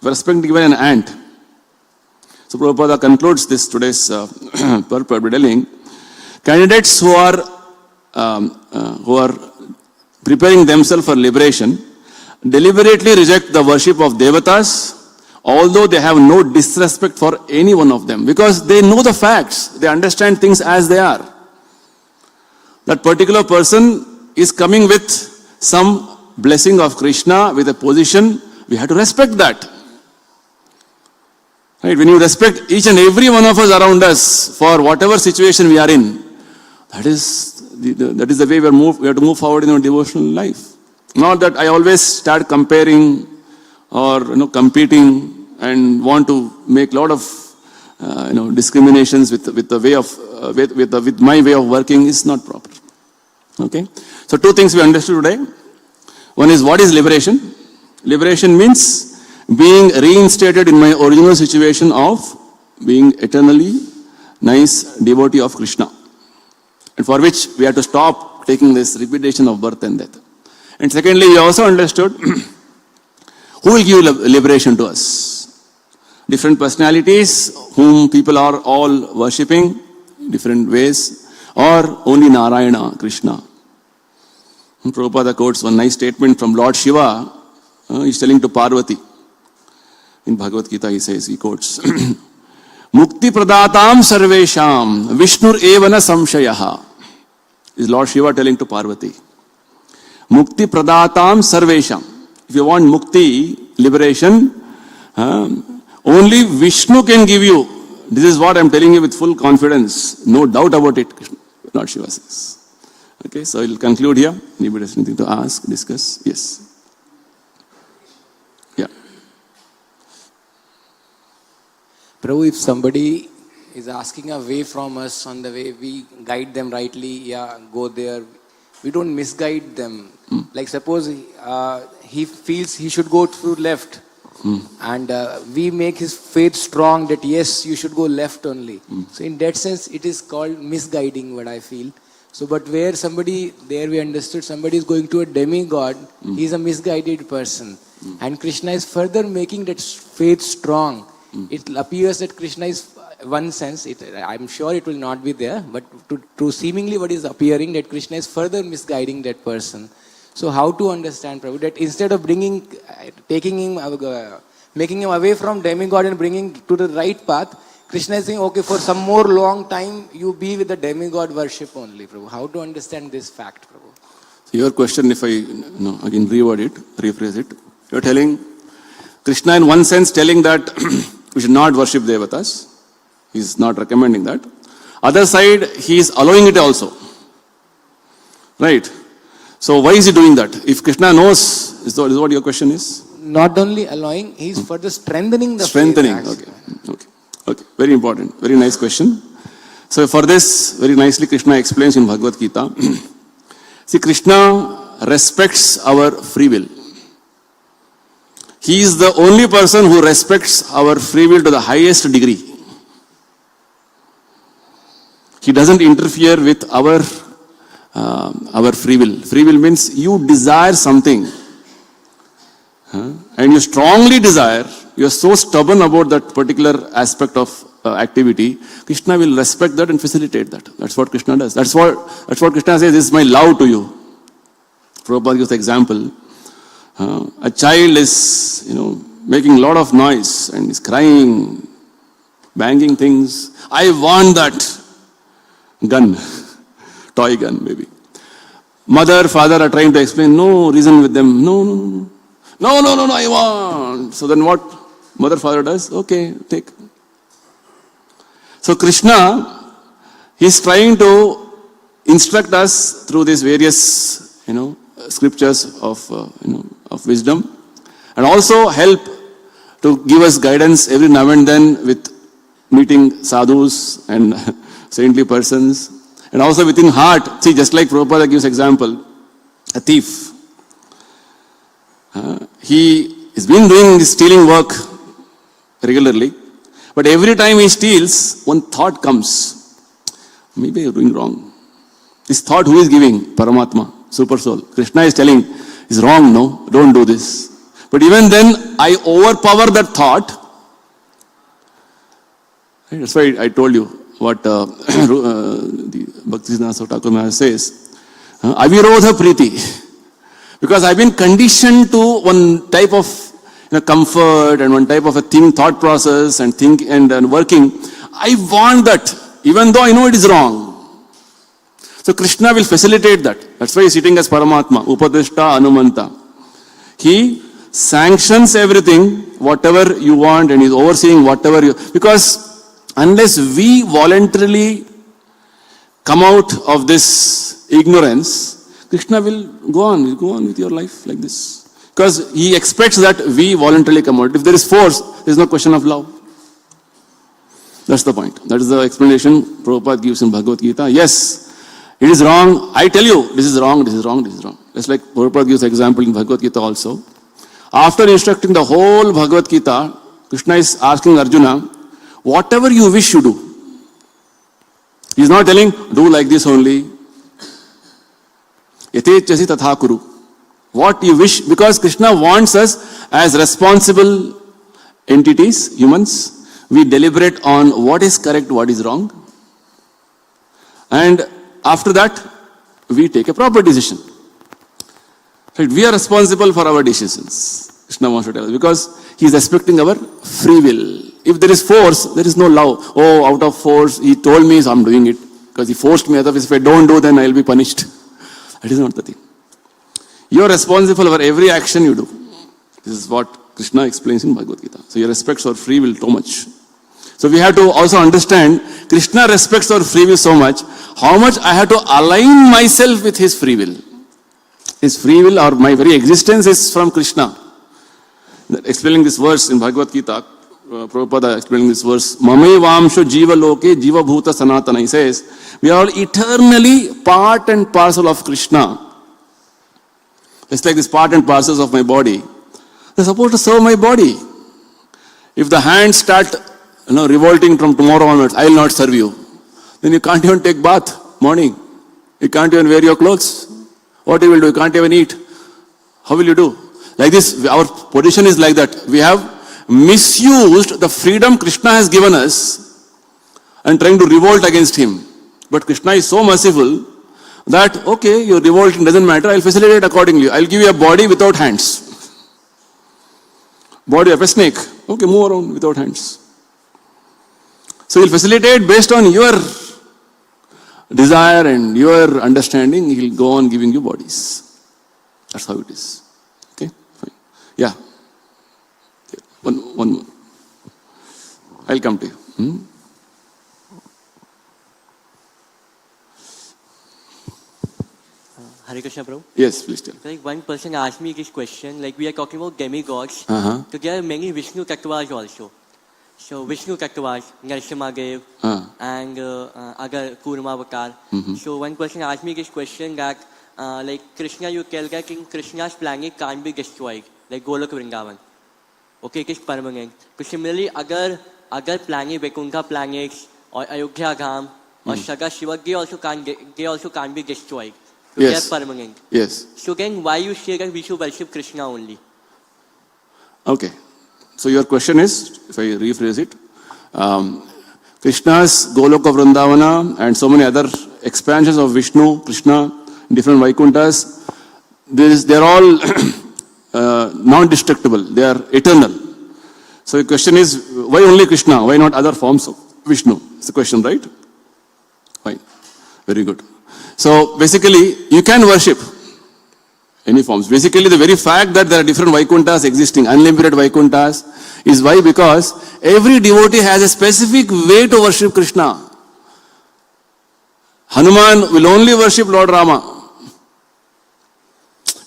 Respect given an ant. So Prabhupada concludes this today's purport by telling, candidates who are preparing themselves for liberation deliberately reject the worship of devatas, although they have no disrespect for any one of them, because they know the facts, they understand things as they are. That particular person is coming with some blessing of Krishna with a position, we have to respect that. Right? When you respect each and every one of us around us for whatever situation we are in, that is the way we have to move forward in our devotional life. Not that I always start comparing or competing and want to make a lot of discriminations with the way of with my way of working is not proper. Okay. So two things we understood today. One is, what is liberation? Liberation means being reinstated in my original situation of being eternally nice devotee of Krishna, and for which we have to stop taking this repetition of birth and death. And secondly, we also understood who will give liberation to us. Different personalities whom people are all worshipping different ways, or only Narayana, Krishna. And Prabhupada quotes one nice statement from Lord Shiva. He's telling to Parvati. In Bhagavad Gita he quotes, Mukti pradatam sarvesham Vishnur evana samshayaha. Is Lord Shiva telling to Parvati. Mukti pradatam sarvesham. If you want mukti, liberation, only Vishnu can give you. This is what I am telling you with full confidence. No doubt about it, Lord Shiva says. Okay, so I will conclude here. Anybody has anything to ask, discuss? Yes. Yeah. Prabhu, if somebody is asking a way from us, on the way we guide them rightly, go there, we don't misguide them. Like suppose he feels he should go through left, and we make his faith strong that yes, you should go left only. So in that sense, it is called misguiding, what I feel. So but where somebody, there we understood somebody is going to a demigod, he is a misguided person. And Krishna is further making that faith strong. It appears that Krishna is, one sense, I'm sure it will not be there, but to seemingly what is appearing, that Krishna is further misguiding that person. So how to understand, Prabhu, that instead of taking him, making him away from demigod and bringing to the right path, Krishna is saying, okay, for some more long time, you be with the demigod worship only, Prabhu. How to understand this fact, Prabhu? So your question, if I again rephrase it, you're telling, Krishna in one sense telling that we should not worship devatas. He's not recommending that. Other side, he is allowing it also. Right? So why is he doing that? If Krishna knows, is that what your question is? Not only allowing, he is further strengthening the faith. Okay. Very important. Very nice question. So for this, very nicely Krishna explains in Bhagavad Gita. See, Krishna respects our free will. He is the only person who respects our free will to the highest degree. He doesn't interfere with our free will. Free will means you desire something, and you strongly desire, you are so stubborn about that particular aspect of activity, Krishna will respect that and facilitate that. That's what Krishna does. That's what Krishna says, this is my love to you. Prabhupada gives the example. A child is, making a lot of noise and is crying, banging things. I want that gun, toy gun maybe. Mother, father are trying to explain, no, reason with them. No, I want. So then what mother, father does? Okay, take. So Krishna, he's trying to instruct us through these various, scriptures of wisdom, and also help to give us guidance every now and then with meeting sadhus and saintly persons, and also within heart. See, just like Prabhupada gives example, a thief. He has been doing this stealing work regularly, but every time he steals, one thought comes, maybe you're doing wrong. This thought who is giving? Paramatma, super soul. Krishna is telling, is wrong, no, don't do this. But even then, I overpower that thought. That's why I told you what the Bhaktisiddhanta Thakur Maharaj says. Avirodha Priti. Because I've been conditioned to one type of comfort and one type of a thought process and working. I want that, even though I know it is wrong. So Krishna will facilitate that. That's why he's sitting as Paramatma, Upadishta Anumanta. He sanctions everything whatever you want and is overseeing whatever you... Because unless we voluntarily come out of this ignorance, Krishna will go on with your life like this. Because he expects that we voluntarily come out. If there is force, there is no question of love. That's the point. That is the explanation Prabhupada gives in Bhagavad Gita. Yes, it is wrong. I tell you, this is wrong, this is wrong, this is wrong. Just like Prabhupada gives example in Bhagavad Gita also. After instructing the whole Bhagavad Gita, Krishna is asking Arjuna, whatever you wish you do. He is not telling, do like this only. Yatechasi tatha kuru. What you wish, because Krishna wants us as responsible entities, humans, we deliberate on what is correct, what is wrong. And after that, we take a proper decision. Right? We are responsible for our decisions. Krishna wants to tell us, because he is respecting our free will. If there is force, there is no love. Oh, out of force, he told me, so I'm doing it. Because he forced me, otherwise if I don't do, then I'll be punished. That is not the thing. You are responsible for every action you do. This is what Krishna explains in Bhagavad Gita. So he respects our free will so much. So we have to also understand, Krishna respects our free will so much, how much I have to align myself with his free will. His free will or my very existence is from Krishna. Explaining this verse in Bhagavad Gita, Prabhupada explaining this verse, Mame Vamsho Jiva Loke Jiva Bhuta Sanatana. He says, we are all eternally part and parcel of Krishna. It's like this part and parcels of my body. They're supposed to serve my body. If the hands start revolting from tomorrow onwards, I will not serve you. Then you can't even take bath morning. You can't even wear your clothes. What you will do? You can't even eat. How will you do? Like this, our position is like that. We have misused the freedom Krishna has given us and trying to revolt against him. But Krishna is so merciful that, okay, your revolting doesn't matter, I'll facilitate accordingly. I'll give you a body without hands. Body of a snake. Okay, move around without hands. So he'll facilitate based on your desire and your understanding, he'll go on giving you bodies. That's how it is. Okay, fine. Yeah. One more. I'll come to you. Hare Krishna, Prabhu. Yes, please tell. Like one person asked me this question, like we are talking about demigods. So there are many Vishnu Tattvas also. So Vishnu Tattvas, Narasimhadev, and other Kurma Avatar. So one person asked me this question that like Krishna, you tell that in Krishna's planet can't be destroyed, like Golok Vrindavan. Okay, it is permanent. So similarly, other planet, Vaikuntha planets, or Ayodhya Dham, or Saga Shiva, they also can't be destroyed. So yes. they are permanent. Yes. So then why you say that we should worship Krishna only? Okay. So your question is, if I rephrase it, Krishna's Goloka Vrindavana and so many other expansions of Vishnu, Krishna, different Vaikunthas, they're all non-destructible. They are eternal. So the question is, why only Krishna? Why not other forms of Vishnu? It's the question, right? Fine. Very good. So basically, you can worship any forms. Basically, the very fact that there are different Vaikunthas existing, unlimited Vaikunthas, is why? Because every devotee has a specific way to worship Krishna. Hanuman will only worship Lord Rama.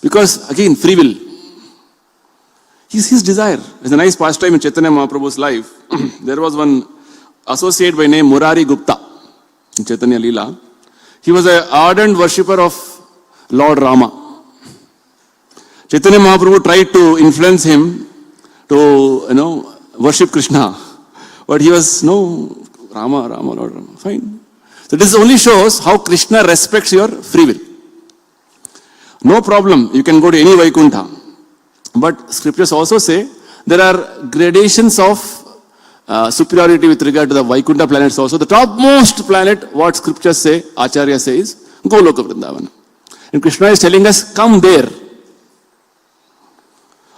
Because, again, free will. His desire. There's a nice pastime in Chaitanya Mahaprabhu's life. There was one associate by name Murari Gupta in Chaitanya Leela. He was an ardent worshipper of Lord Rama. Chaitanya Mahaprabhu tried to influence him to, worship Krishna. But he was, Rama, Lord Rama. Fine. So this only shows how Krishna respects your free will. No problem. You can go to any Vaikuntha. But scriptures also say there are gradations of superiority with regard to the Vaikuntha planets also. The topmost planet, what scriptures say, Acharya says, Goloka Vrindavana. And Krishna is telling us, come there.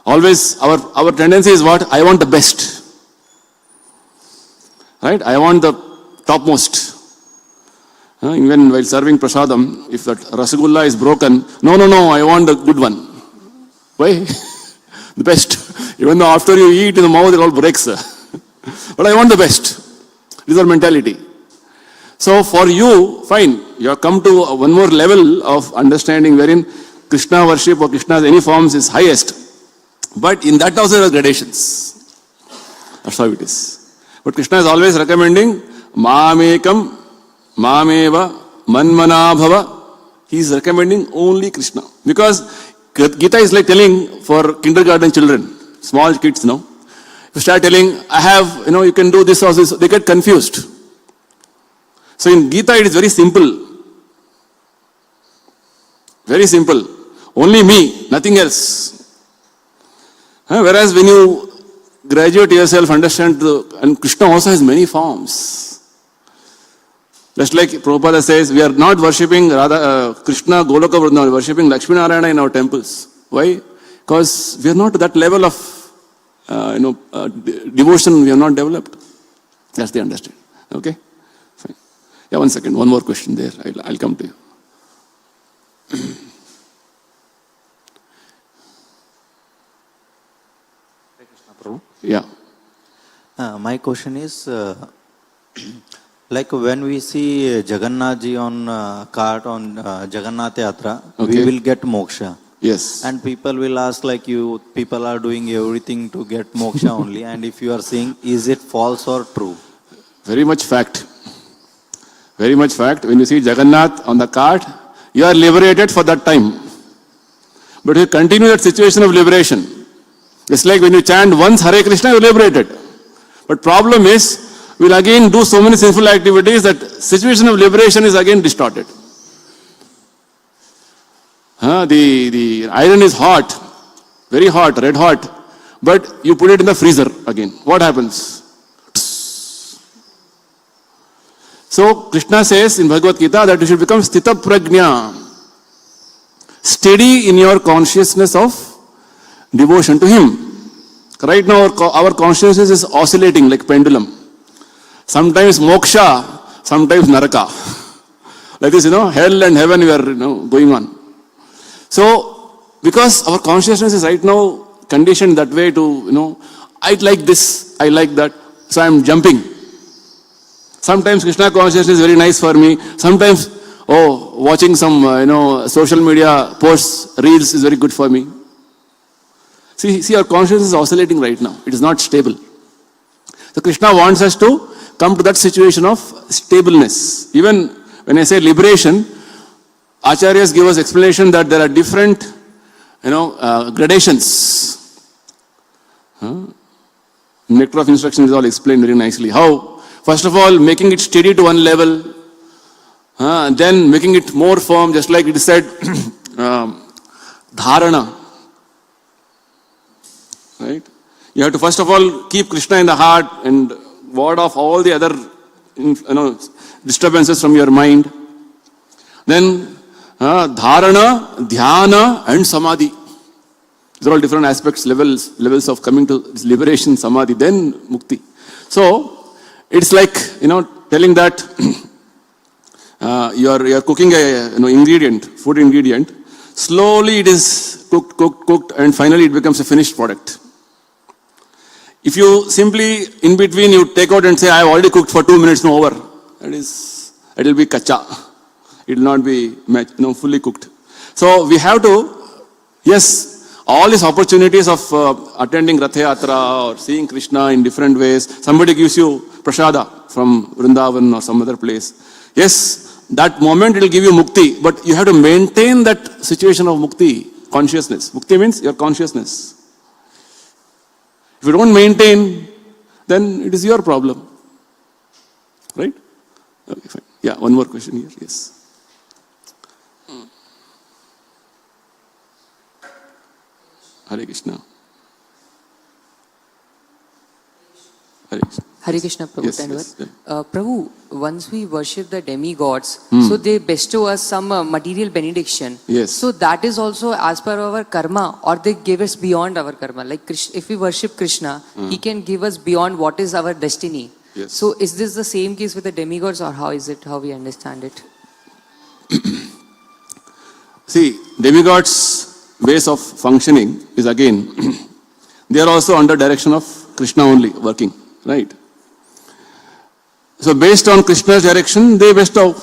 Always our tendency is what? I want the best. Right? I want the topmost. Even while serving prasadam, if that rasagulla is broken, no, I want the good one. Why? The best. Even though after you eat in the mouth, it all breaks. But I want the best. This is our mentality. So for you, fine, you have come to one more level of understanding wherein Krishna worship or Krishna's any forms is highest. But in that also there are gradations. That's how it is. But Krishna is always recommending Mamekam, Mameva, Manmanabhava. He is recommending only Krishna. Because Gita is like telling for kindergarten children, small kids now. You start telling, I have, you can do this or this, they get confused. So in Gita it is very simple. Very simple. Only me, nothing else. Whereas when you graduate yourself, understand, and Krishna also has many forms. Just like Prabhupada says, we are not worshipping Krishna, Goloka Vrindavan, we are worshipping Lakshmi Narayana in our temples. Why? Because we are not to that level of devotion, we have not developed. That's the understanding. Okay? Fine. Yeah, 1 second. One more question there. I'll come to you. Yeah. My question is, like when we see Jagannath ji on cart on Jagannath Yatra, we will get moksha. Yes. And people will ask like you, people are doing everything to get moksha only. And if you are saying, is it false or true? Very much fact. Very much fact. When you see Jagannath on the cart, you are liberated for that time. But you continue that situation of liberation. It's like when you chant once Hare Krishna, you are liberated. But problem is, we'll again do so many sinful activities that situation of liberation is again distorted. The iron is hot, very hot, red hot, but you put it in the freezer again. What happens? So Krishna says in Bhagavad Gita that you should become sthita prajna, steady in your consciousness of devotion to Him. Right now our consciousness is oscillating like pendulum. Sometimes moksha, sometimes naraka. Like this, hell and heaven we are going on. So, because our consciousness is right now conditioned that way to, I like this, I like that, so I am jumping. Sometimes Krishna consciousness is very nice for me. Sometimes, watching some, social media posts, reels is very good for me. See, our consciousness is oscillating right now. It is not stable. So Krishna wants us to come to that situation of stableness. Even when I say liberation, Acharyas give us explanation that there are different, gradations. Nectar of instruction is all explained very nicely. How? First of all, making it steady to one level, then making it more firm, just like it is said, dharana. Right? You have to first of all keep Krishna in the heart and ward off all the other, disturbances from your mind. Then dharana, dhyana and samadhi. These are all different aspects, levels of coming to liberation, samadhi, then mukti. So it's like telling that you are cooking a food ingredient. Slowly it is cooked, and finally it becomes a finished product. If you simply in between you take out and say, I have already cooked for 2 minutes, over. It will be kacha. It will not be fully cooked. So we have to, yes, all these opportunities of attending Rath Yatra or seeing Krishna in different ways. Somebody gives you prasada from Vrindavan or some other place. Yes, that moment it will give you mukti, but you have to maintain that situation of mukti, consciousness. Mukti means your consciousness. If you don't maintain, then it is your problem. Right? Okay, fine. Yeah, one more question here. Yes. Hare Krishna. Hare Krishna. Hare Krishna, Prabhu. Yes. Prabhu, once we worship the demigods, so they bestow us some material benediction. Yes. So that is also as per our karma, or they give us beyond our karma. Like Krishna, if we worship Krishna, He can give us beyond what is our destiny. Yes. So is this the same case with the demigods, or how is it, how we understand it? See, demigods' ways of functioning is again they are also under direction of Krishna only working, right? So based on Krishna's direction, they bestow.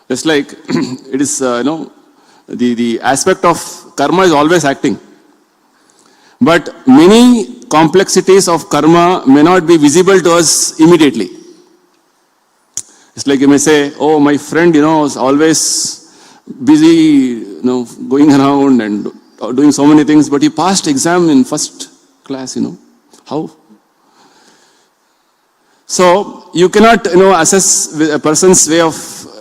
Just like it is, the aspect of karma is always acting. But many complexities of karma may not be visible to us immediately. It's like you may say, oh, my friend, is always busy, going around and doing so many things, but he passed exam in first class, How? So you cannot, assess a person's way of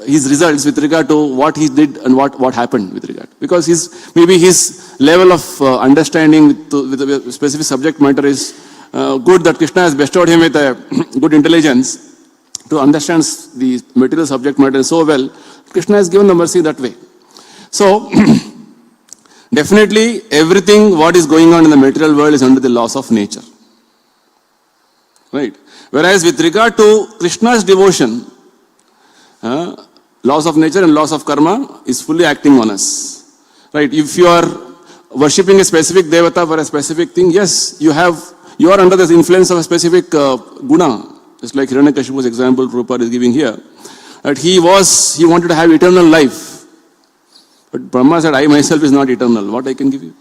his results with regard to what he did and what happened with regard. Because maybe his level of understanding with a specific subject matter is good, that Krishna has bestowed him with a good intelligence to understand the material subject matter so well. Krishna has given the mercy that way. So definitely everything what is going on in the material world is under the laws of nature. Right? Whereas with regard to Krishna's devotion, laws of nature and laws of karma is fully acting on us. Right? If you are worshipping a specific devata for a specific thing, yes, you are under the influence of a specific guna. Just like Hiranyakashipu's example Prabhupada is giving here. That he wanted to have eternal life. But Brahma said, I myself is not eternal. What I can give you?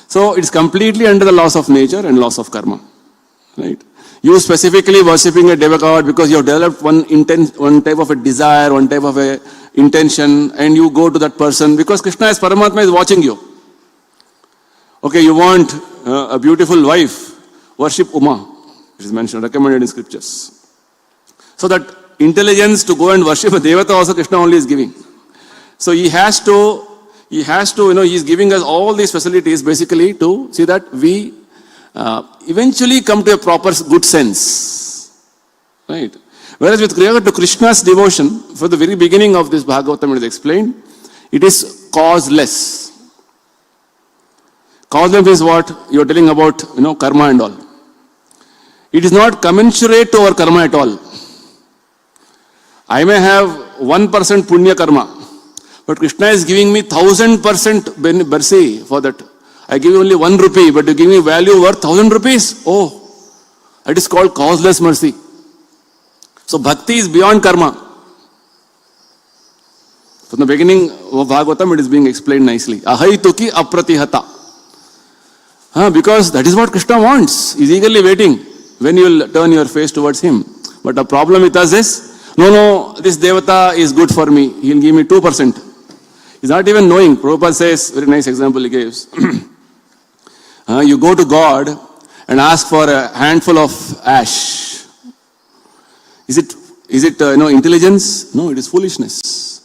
So it's completely under the laws of nature and laws of karma. Right? You specifically worshipping a demigod because you have developed one type of a desire, one type of a intention, and you go to that person because Krishna as Paramatma is watching you. Okay, you want a beautiful wife, worship Uma. It is mentioned, recommended in scriptures. So that intelligence to go and worship a devata also Krishna only is giving. So he is giving us all these facilities basically to see that we eventually come to a proper good sense. Right? Whereas with regard to Krishna's devotion, for the very beginning of this Bhagavatam it is explained, it is causeless. Causeless is what you are telling about, karma and all. It is not commensurate to our karma at all. I may have 1% punya karma, but Krishna is giving me 1000% mercy for that. I give you only 1 rupee, but you give me value worth 1000 rupees. Oh, it is called causeless mercy. So bhakti is beyond karma. From the beginning of Bhagavatam, it is being explained nicely. Ahaituki apratihata. Because that is what Krishna wants. He is eagerly waiting when you will turn your face towards him. But the problem with us is, no, this devata is good for me. He will give me 2%. He's not even knowing. Prabhupada says, very nice example he gives. You go to God and ask for a handful of ash. Is it intelligence? No, it is foolishness.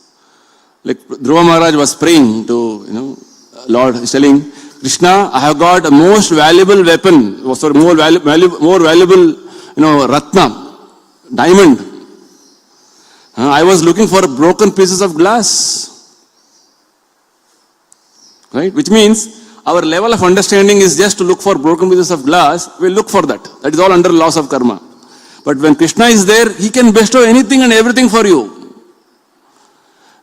Like Dhruva Maharaj was praying to, Lord, he's telling, Krishna, I have got a most valuable weapon, more valuable, ratna, diamond. I was looking for broken pieces of glass. Right? Which means our level of understanding is just to look for broken pieces of glass. We look for that. That is all under laws of karma. But when Krishna is there, he can bestow anything and everything for you.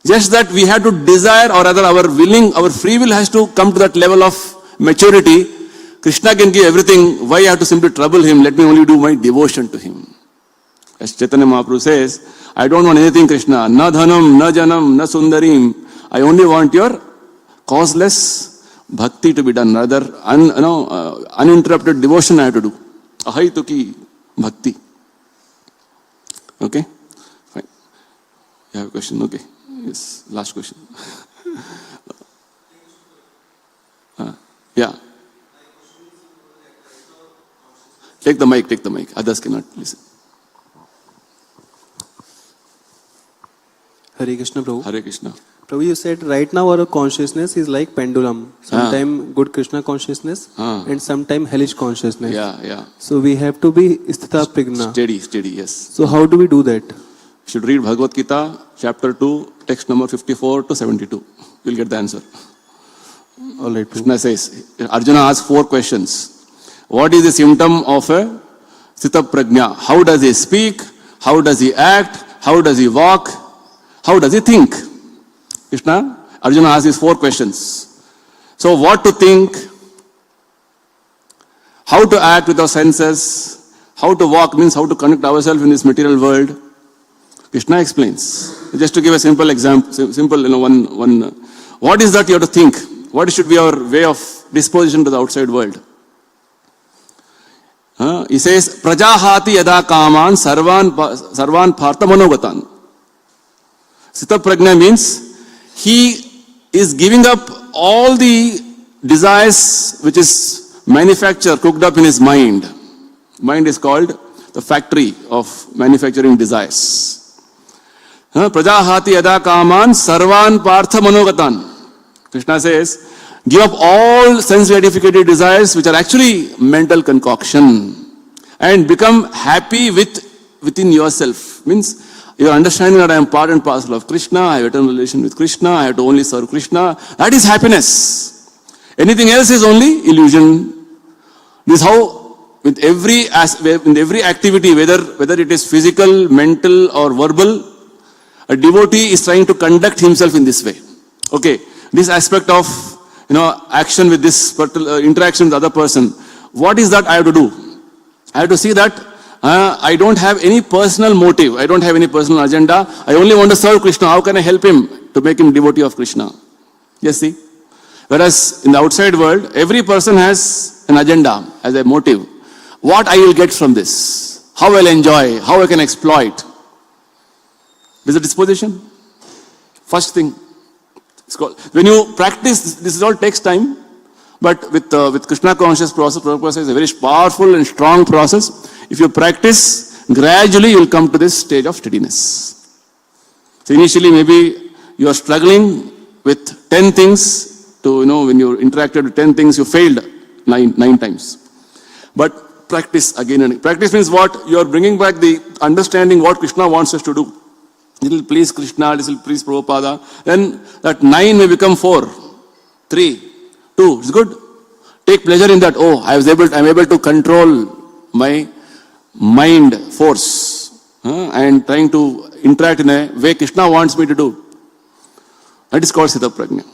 Just that we have to desire, or rather our free will has to come to that level of maturity. Krishna can give everything. Why I have to simply trouble him? Let me only do my devotion to him. As Chaitanya Mahaprabhu says, I don't want anything, Krishna. Na dhanam, na janam, na sundarim. I only want your causeless bhakti to be done. Rather, uninterrupted devotion I have to do. Ahaituki bhakti. Okay? Fine. You have a question? Okay. Yes. Last question. Yeah. Take the mic. Others cannot listen. Hare Krishna, Prabhu. Hare Krishna. Prabhu, you said right now our consciousness is like pendulum. Sometime good Krishna consciousness and sometime hellish consciousness. Yeah. So we have to be sthita prajna. Steady, yes. So how do we do that? You should read Bhagavad Gita, chapter 2, text number 54 to 72. You will get the answer. All right. Krishna says, Arjuna asks 4 questions. What is the symptom of a sthita prajna? How does he speak? How does he act? How does he walk? How does he think? Arjuna asks these 4 questions. So what to think? how to act with our senses, how to walk means how to connect ourselves in this material world. Krishna explains. Just to give a simple example, what is that you have to think? What should be our way of disposition to the outside world? He says, Prajahati yada kaman sarvan partha manogatan. Sita prajna means he is giving up all the desires which is manufactured, cooked up in his mind. Mind is called the factory of manufacturing desires. Prajahati yada kaman sarvan partha manogatan. Krishna says, give up all sense gratificated desires which are actually mental concoction and become happy within yourself. Means you are understanding that I am part and parcel of Krishna, I have eternal relation with Krishna, I have to only serve Krishna. That is happiness. Anything else is only illusion. This is how in every activity, whether it is physical, mental or verbal, a devotee is trying to conduct himself in this way. Okay, this aspect of action with this particular interaction with the other person. What is that I have to do? I have to see that I don't have any personal motive. I don't have any personal agenda. I only want to serve Krishna. How can I help him to make him devotee of Krishna? Yes, see? Whereas in the outside world, every person has an agenda, as a motive. What I will get from this? How I will enjoy? How I can exploit? This is the disposition. First thing. It's called, when you practice, this all takes time, but with Krishna conscious process is a very powerful and strong process. If you practice, gradually you will come to this stage of steadiness. So initially maybe you are struggling with 10 things when you interacted with 10 things, you failed nine times. But practice again and again. Practice means what? You are bringing back the understanding what Krishna wants us to do. It will please Krishna, this will please Prabhupada. Then that 9 may become 4, 3, 2. It's good. Take pleasure in that. Oh, I am able to control my mind force and trying to interact in a way Krishna wants me to do. That is called Sita Prajna.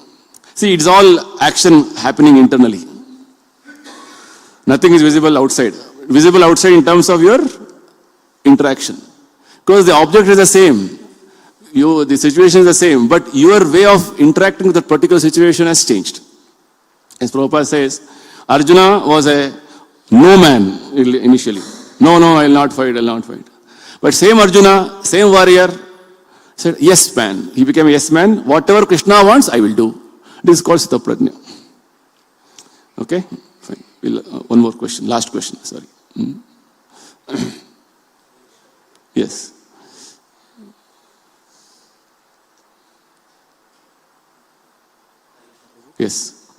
See, it's all action happening internally. Nothing is visible outside. Visible outside in terms of your interaction. Because the object is the same. The situation is the same, but your way of interacting with that particular situation has changed. As Prabhupada says, Arjuna was a no man initially. No, I will not fight. But same Arjuna, same warrior, said, yes man. He became a yes man. Whatever Krishna wants, I will do. This is called Sita Prajna. Okay? Fine. One more question. Last question. Sorry. Yes. Yes.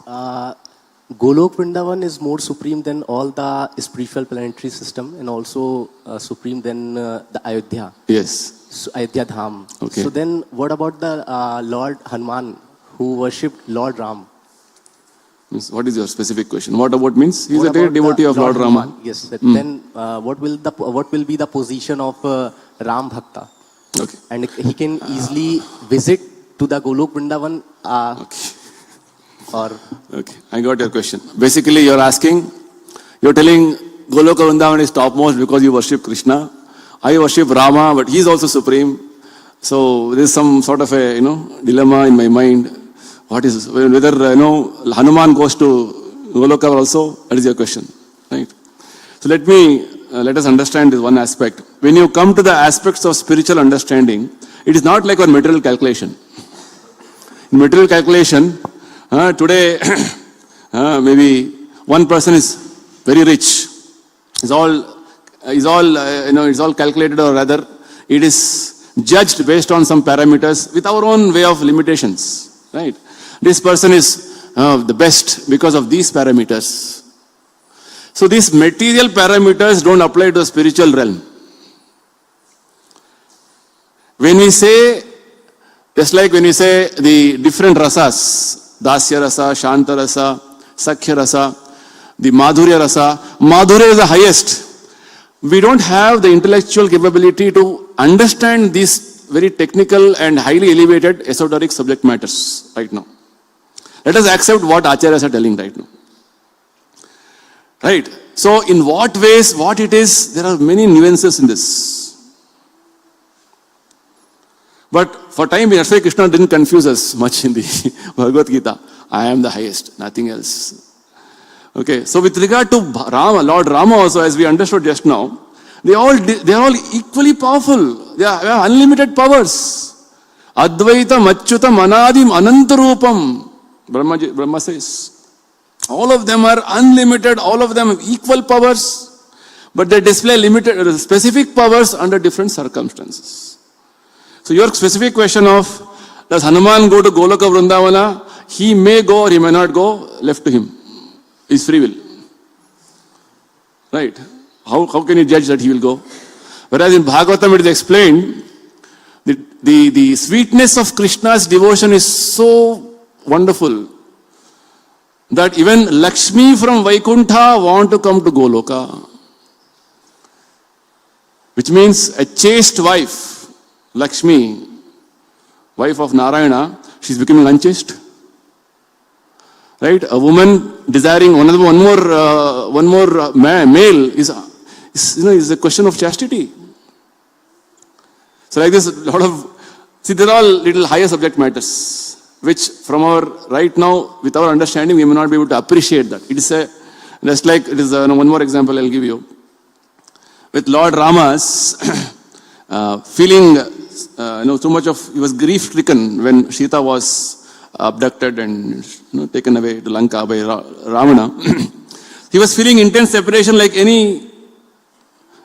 Golok Vrindavan is more supreme than all the spiritual planetary system and also supreme than the Ayodhya. Yes. So, Ayodhya Dham. Okay. So then what about the Lord Hanuman who worshipped Lord Ram? What is your specific question? What about means? He is a great devotee of Lord Rama. Yes. Then what will be the position of Ram Bhakta? Okay. And he can easily visit to the Golok Vrindavan Okay. or... Okay, I got your question. Basically, you're telling Goloka Vrindavan is topmost because you worship Krishna. I worship Rama, but he's also supreme. So there's some sort of a dilemma in my mind. What is whether Hanuman goes to Goloka also? That is your question, right? So let us understand this one aspect. When you come to the aspects of spiritual understanding, it is not like a material calculation. In material calculation, today maybe one person is very rich. It's all calculated, or rather, it is judged based on some parameters with our own way of limitations, right? This person is the best because of these parameters. So these material parameters don't apply to the spiritual realm. When we say, just like when we say the different rasas, Dasya rasa, Shanta rasa, Sakhya rasa, the Madhurya rasa, Madhurya is the highest. We don't have the intellectual capability to understand these very technical and highly elevated esoteric subject matters right now. Let us accept what Acharyas are telling right now. Right? So in what ways, what it is, there are many nuances in this. But for time being, that's why Krishna didn't confuse us much in the Bhagavad Gita. I am the highest, nothing else. Okay, so with regard to Rama, Lord Rama also, as we understood just now, they are all equally powerful. They have unlimited powers. Advaita Machyutam Anadim Anantarupam. Brahma says. All of them are unlimited, all of them have equal powers, but they display limited, specific powers under different circumstances. So your specific question of, does Hanuman go to Goloka Vrindavana? He may go or he may not go, left to him. It's free will. Right? How can you judge that he will go? Whereas in Bhagavatam it is explained, the sweetness of Krishna's devotion is so wonderful that even Lakshmi from Vaikuntha want to come to Goloka. Which means a chaste wife, Lakshmi, wife of Narayana, she's becoming unchaste. Right? A woman desiring one more male is a question of chastity. So like this, they're all little higher subject matters, which from our right now, with our understanding, we may not be able to appreciate that. It is just like it is one more example I'll give you. With Lord Rama's feeling, too much of, he was grief-stricken when Sita was abducted and taken away to Lanka by Ravana. He was feeling intense separation like any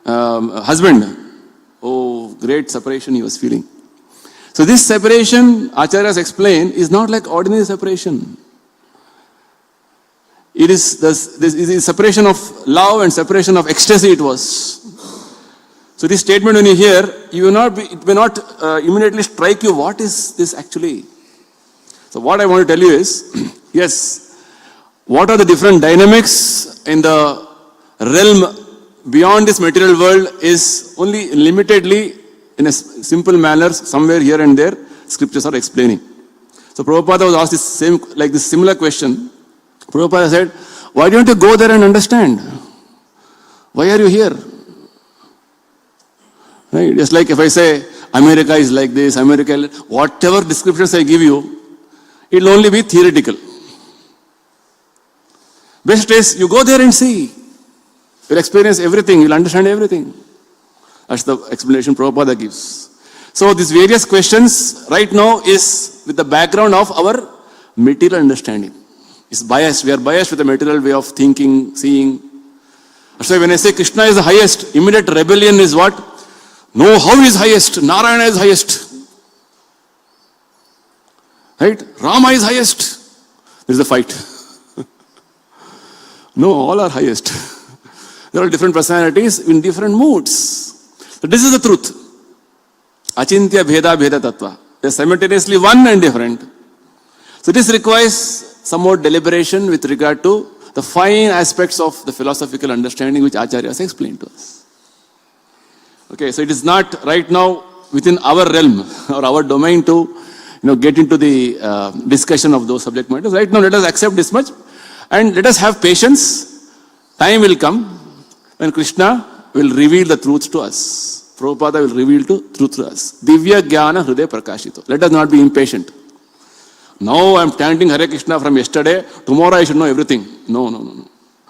husband. Oh, great separation he was feeling. So this separation, Acharyas explain, is not like ordinary separation. It is this separation of love and separation of ecstasy it was. So this statement when you hear, it may not immediately strike you, what is this actually? So what I want to tell you is, yes, what are the different dynamics in the realm beyond this material world is only limitedly in a simple manner, somewhere here and there, scriptures are explaining. So Prabhupada was asked this similar question. Prabhupada said, why don't you go there and understand? Why are you here? Right? Just like if I say, America is like this, whatever descriptions I give you, it will only be theoretical. Best is, you go there and see. You'll experience everything, you'll understand everything. That's the explanation Prabhupada gives. So these various questions right now is with the background of our material understanding. It's biased. We are biased with the material way of thinking, seeing. That's why when I say Krishna is the highest, immediate rebellion is what? No, how is highest? Narayana is highest. Right? Rama is highest. There is a fight. No, all are highest. There are different personalities in different moods. So this is the truth. Achintya bheda bheda tattva. They are simultaneously one and different. So this requires some more deliberation with regard to the fine aspects of the philosophical understanding which Acharyas explained to us. Okay, so it is not right now within our realm or our domain to get into the discussion of those subject matters. Right now, let us accept this much and let us have patience. Time will come when Krishna will reveal the truth to us. Prabhupada will reveal the truth to us. Divya Jnana Hriday Prakashito. Let us not be impatient. Now I am chanting Hare Krishna from yesterday. Tomorrow I should know everything. No.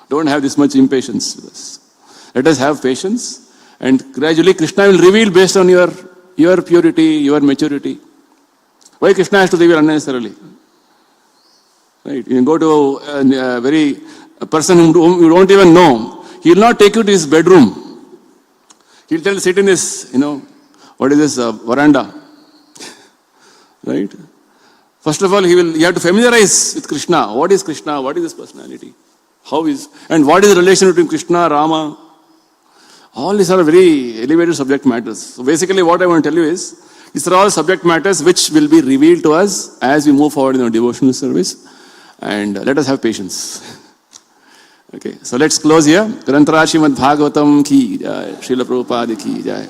Don't have this much impatience with us. Let us have patience and gradually Krishna will reveal based on your purity, your maturity. Why Krishna has to reveal unnecessarily? Right? You go to a person whom you don't even know. He will not take you to his bedroom. He will tell you, sit in this, what is this, veranda. Right? First of all, you have to familiarize with Krishna. What is Krishna? What is his personality? And what is the relation between Krishna, Rama? All these are very elevated subject matters. So basically what I want to tell you is, these are all subject matters which will be revealed to us as we move forward in our devotional service. And let us have patience. Okay, so let's close here. Grantara Srimad Bhagavatam ki jai, Srila Prabhupada ki jai.